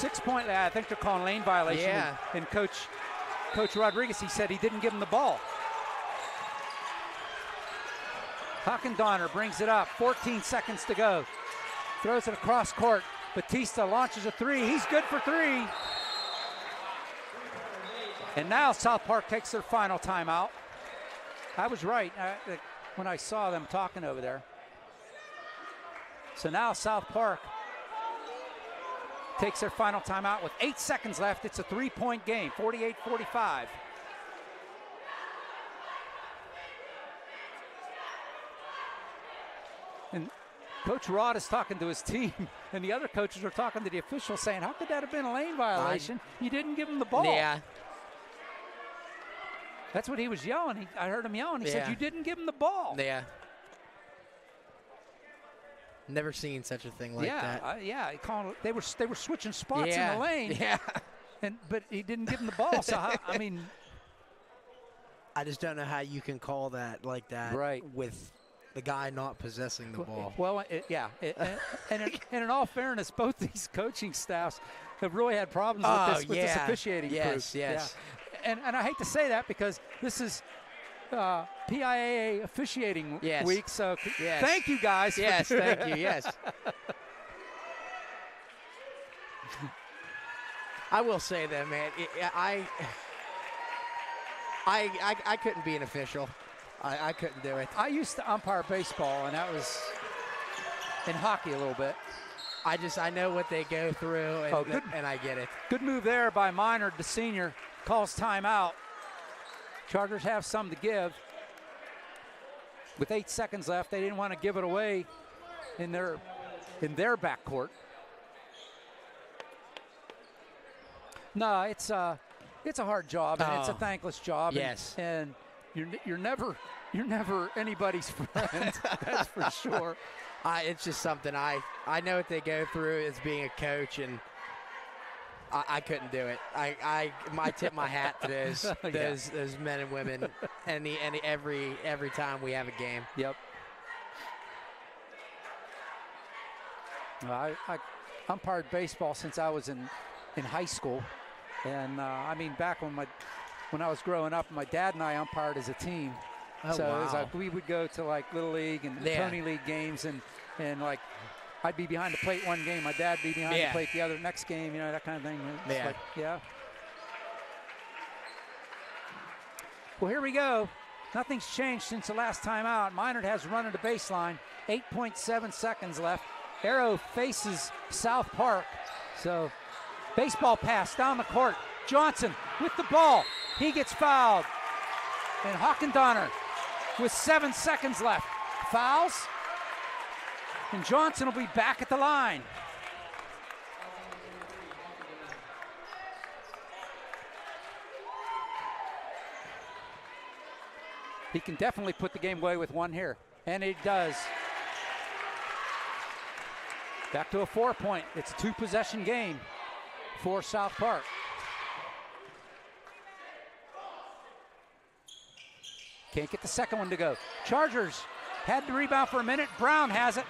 I think they're calling lane violation. Yeah. And Coach Rodriguez, he said he didn't give him the ball. Hockendoner brings it up. 14 seconds to go. Throws it across court. Batista launches a 3. He's good for 3. And now South Park takes their final timeout. I was right when I saw them talking over there. So now South Park takes their final timeout with 8 seconds left. It's a 3-point game, 48-45. And Coach Rod is talking to his team, and the other coaches are talking to the officials saying, how could that have been a lane violation? You didn't give him the ball. Yeah. That's what he was yelling. I heard him yelling. He said, you didn't give him the ball. Yeah. Never seen such a thing like that. He called, they were switching spots in the lane. Yeah. But he didn't give him the ball. So, I mean. I just don't know how you can call that like that with the guy not possessing the ball. Well, and in all fairness, both these coaching staffs have really had problems with this officiating crew. Yes. Yeah. And I hate to say that because this is PIAA officiating week, so thank you guys. Yes, thank you, yes. I will say that, man, I couldn't be an official. I couldn't do it. I used to umpire baseball, and that was in hockey a little bit. I know what they go through, and I get it. Good move there by Minard, the senior. Calls timeout. Chargers have some to give. With 8 seconds left, they didn't want to give it away in their backcourt. No, it's a hard job, and it's a thankless job. Yes. And you're never anybody's friend. That's for sure. It's just something I know what they go through as being a coach, and I couldn't do it. I tip my hat to those men and women, and every time we have a game. Yep. I umpired baseball since I was in high school, and I mean back when I was growing up, my dad and I umpired as a team. Oh, so wow. it was like we would go to like Little League and Tony League games, and like I'd be behind the plate one game, my dad'd be behind the plate the other next game, that kind of thing. Well, here we go. Nothing's changed since the last time out. Minard has run at the baseline. 8.7 seconds left. Arrow faces South Park. So baseball pass down the court. Johnson with the ball. He gets fouled. And Hawkendonner with 7 seconds left. Fouls. And Johnson will be back at the line. He can definitely put the game away with one here. And he does. Back to a 4-point. It's a 2-possession game for South Park. Can't get the second one to go. Chargers had the rebound for a minute. Brown has it.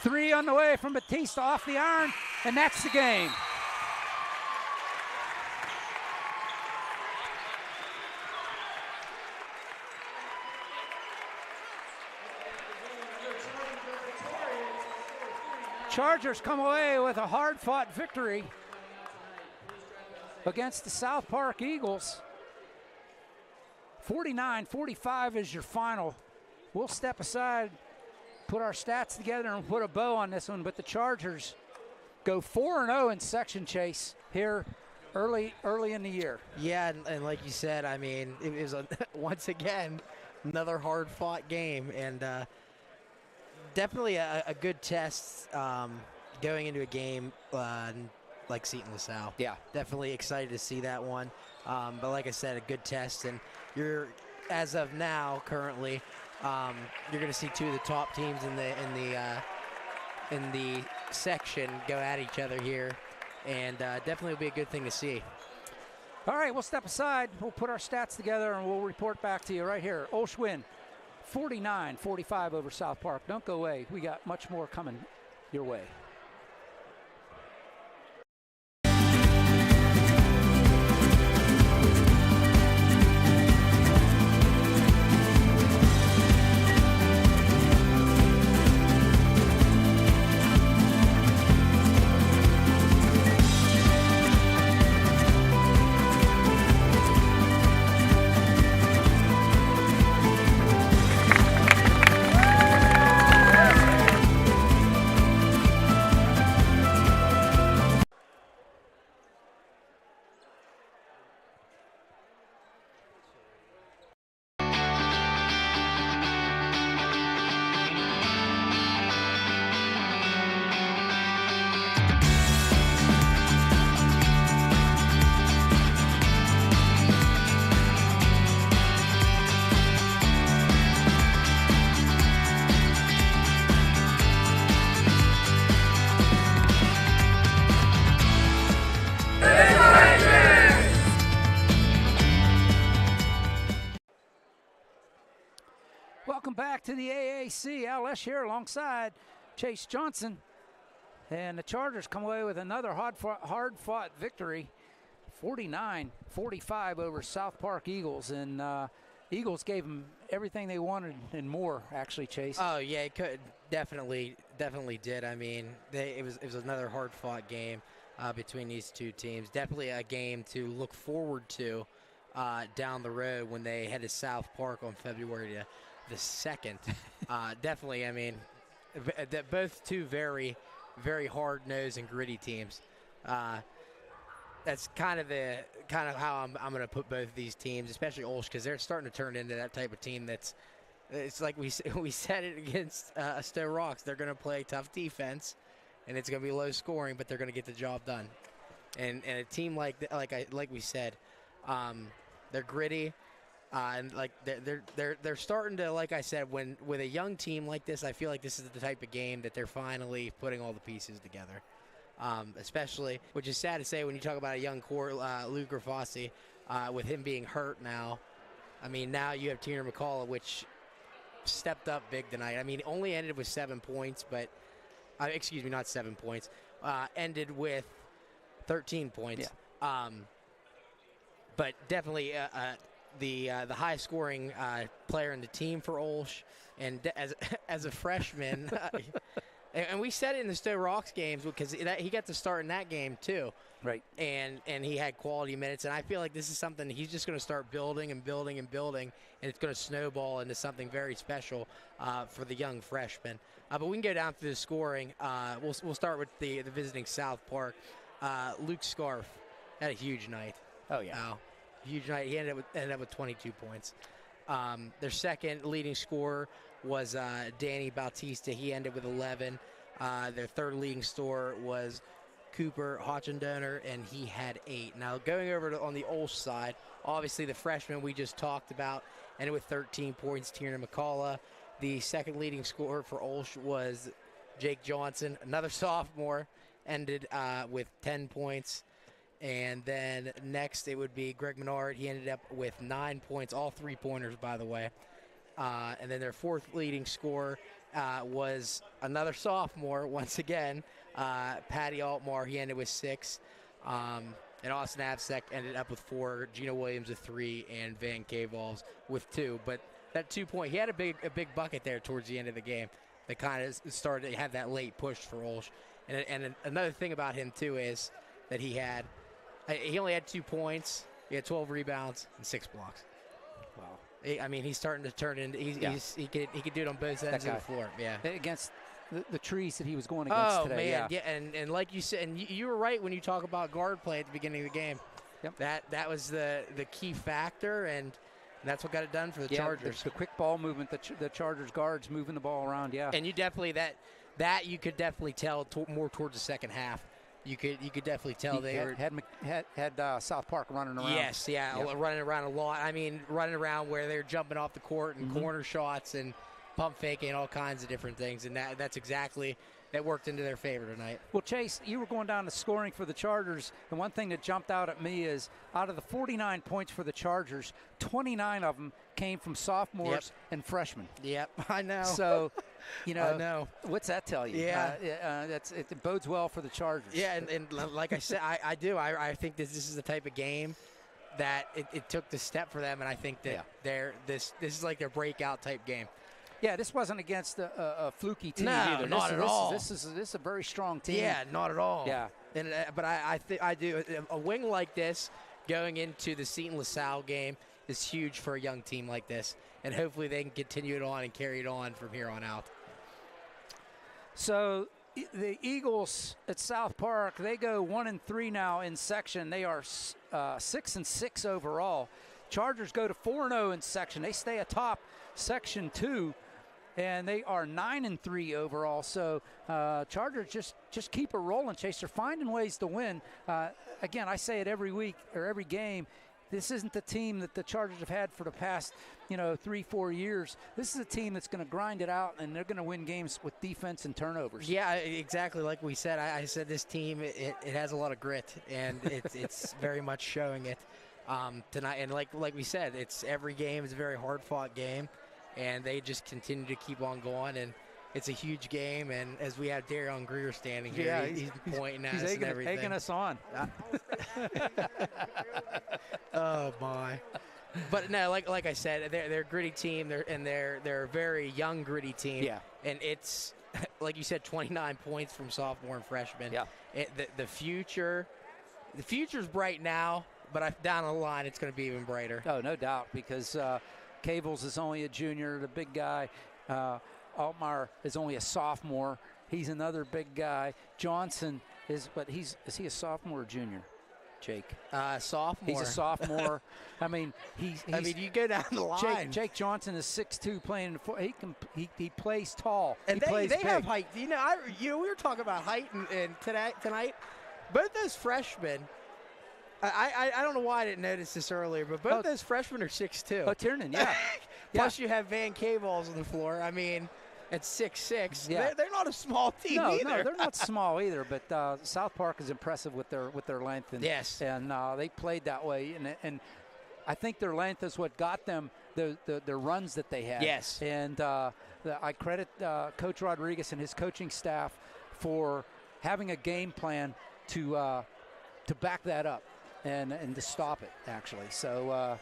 3 on the way from Batista off the iron, and that's the game. Chargers come away with a hard-fought victory against the South Park Eagles. 49-45 is your final. We'll step aside, put our stats together, and put a bow on this one, but the Chargers go 4-0 in section chase here early in the year. Yeah, and like you said, I mean, it was once again another hard-fought game, and definitely a good test going into a game like Seton LaSalle. Yeah. Definitely excited to see that one. But like I said, a good test, and you're, as of now, currently, you're going to see 2 of the top teams in the section go at each other here, and definitely will be a good thing to see. All right, we'll step aside. We'll put our stats together, and we'll report back to you right here. OLSH win 49-45 over South Park. Don't go away. We got much more coming your way. to the AAC. OLSH here alongside Chase Johnson. And the Chargers come away with another hard-fought victory, 49-45 over South Park Eagles. And Eagles gave them everything they wanted and more, actually, Chase. Oh, yeah, it could definitely did. I mean, it was another hard-fought game between these two teams. Definitely a game to look forward to down the road when they head to South Park on February the 2nd. Definitely, I mean, both two very, very hard-nosed and gritty teams. That's kind of how I'm going to put both of these teams, especially OLSH, because they're starting to turn into that type of team it's like we said it against Stowe Rocks. They're going to play tough defense, and it's going to be low scoring, but they're going to get the job done. And a team like we said, they're gritty, and like they're starting to, like I said, with a young team like this, I feel like this is the type of game that they're finally putting all the pieces together. Especially, which is sad to say when you talk about a young core, Luke Grafossi, with him being hurt now. I mean, now you have Tiernan McCullough, which stepped up big tonight. I mean, only ended with 7 points, but excuse me, not 7 points. Ended with 13 points. Yeah. But definitely the highest scoring player in the team for OLSH, and as a freshman. And we said it in the Stowe Rocks games because he got to start in that game too. Right. And he had quality minutes. And I feel like this is something he's just going to start building and building and building, and it's going to snowball into something very special for the young freshman. But we can go down through the scoring. We'll start with the visiting South Park. Luke Scarf had a huge night. Oh, yeah. Huge night. He ended up with 22 points. Their second leading scorer was Danny Bautista. He ended with 11. Their third leading scorer was Cooper Hochendoner, and he had 8. Now, going over on the OLSH side, obviously the freshman we just talked about ended with 13 points, Tiernan McCullough. The second leading scorer for OLSH was Jake Johnson, another sophomore, ended with 10 points. And then next it would be Greg Menard. He ended up with 9 points, all 3-pointers, by the way. And then their fourth leading scorer was another sophomore, once again, Patty Altmar. He ended with 6. And Austin Absek ended up with 4, Gino Williams with 3, and Van Kavalls with 2. But that 2-point, he had a big bucket there towards the end of the game that kind of started to have that late push for OLSH. And another thing about him, too, is that he only had 2 points. He had 12 rebounds and 6 blocks. Wow. I mean, he's starting to turn into. He could do it on both ends of the floor. Yeah. Against the trees that he was going against today. Oh man, yeah. And like you said, and you were right when you talk about guard play at the beginning of the game. Yep. That was the key factor, and that's what got it done for the Chargers. The quick ball movement, the Chargers guards moving the ball around. Yeah. And you definitely that you could definitely tell more towards the second half. You could definitely tell they had South Park running around. Yes, running around a lot. I mean, running around where they're jumping off the court and corner shots and pump faking and all kinds of different things, and that worked into their favor tonight. Well, Chase, you were going down to scoring for the Chargers, and one thing that jumped out at me is out of the 49 points for the Chargers, 29 of them came from sophomores and freshmen. Yep, I know. So, I know. What's that tell you? Yeah, it bodes well for the Chargers. Yeah, and like I said, I do. I think this is the type of game that it took the step for them, and I think that this is like their breakout type game. Yeah, this wasn't against a fluky team no, either. Not at all. This is a very strong team. Yeah, not at all. Yeah, but I do a wing like this going into the Seton LaSalle game is huge for a young team like this, and hopefully they can continue it on and carry it on from here on out. So the Eagles at South Park, they go 1-3 now in section. They are 6-6 overall. Chargers go to 4-0 in section. They stay atop section 2, and they are 9-3 overall. So Chargers just keep it rolling, Chase. They're finding ways to win. Again, I say it every week or every game. This isn't the team that the Chargers have had for the past, 3-4 years. This is a team that's going to grind it out, and they're going to win games with defense and turnovers. Yeah, exactly. Like we said, I said this team, it has a lot of grit, and it's very much showing it tonight. And like we said, it's every game is a very hard-fought game, and they just continue to keep on going. And it's a huge game. And as we have Darion Greer standing here, Yeah, he's pointing at us and everything. Egging us on. Oh my! But no, like I said, they're a gritty team. They're a very young, gritty team. Yeah. And it's like you said, 29 points from sophomore and freshman. Yeah. The future's bright now, but down the line it's going to be even brighter. Oh, no doubt, because Cables is only a junior, the big guy. Altmaier is only a sophomore. He's another big guy. Johnson is he a sophomore or junior? Jake. Sophomore. He's a sophomore. I mean, he's you go down the line. Jake Johnson is 6'2", playing in the he plays tall. And he plays they big. have height. We were talking about height and tonight. Both those freshmen. I don't know why I didn't notice this earlier, but both those freshmen are 6'2". Oh, Tiernan, yeah. Plus you have Van Cables on the floor. I mean, at 6'6". Yeah. They're not a small team either. No, they're not small either. But South Park is impressive with their length. And, yes. And they played that way, and I think their length is what got them the runs that they had. Yes. And I credit Coach Rodriguez and his coaching staff for having a game plan to back that up and to stop it, actually. So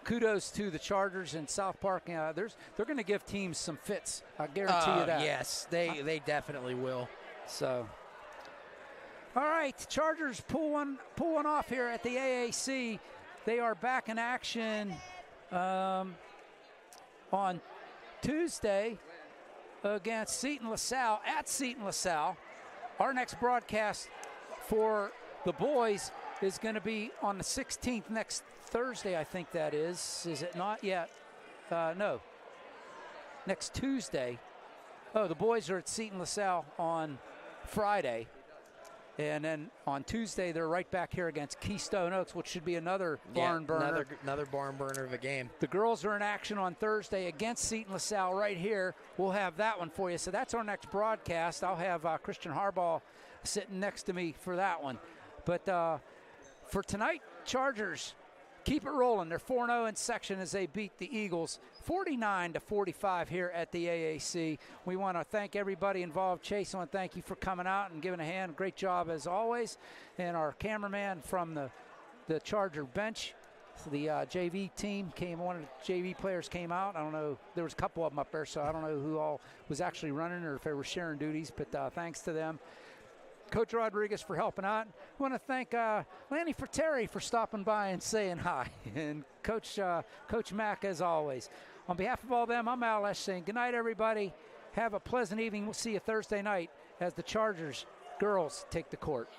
kudos to the Chargers and South Park. They're going to give teams some fits. I guarantee you that. Yes, they definitely will. So, all right, Chargers pull one off here at the AAC. They are back in action on Tuesday against Seton LaSalle at Seton LaSalle. Our next broadcast for the boys is going to be on the 16th, next Thursday, I think that is. Is it not yet? No. Next Tuesday. Oh, the boys are at Seton LaSalle on Friday. And then on Tuesday, they're right back here against Keystone Oaks, which should be another barn burner. Another barn burner of a game. The girls are in action on Thursday against Seton LaSalle right here. We'll have that one for you. So that's our next broadcast. I'll have Christian Harbaugh sitting next to me for that one. But for tonight, Chargers keep it rolling. They're 4-0 in section as they beat the Eagles 49-45 here at the AAC. We want to thank everybody involved. Chase, I want to thank you for coming out and giving a hand. Great job as always. And our cameraman from the Charger bench, the JV team came. One of the JV players came out. I don't know. There was a couple of them up there, so I don't know who all was actually running or if they were sharing duties. But thanks to them. Coach Rodriguez for helping out. I want to thank Lanny Fratteri for stopping by and saying hi. And Coach Mack, as always. On behalf of all of them, I'm OLSH saying good night, everybody. Have a pleasant evening. We'll see you Thursday night as the Chargers girls take the court.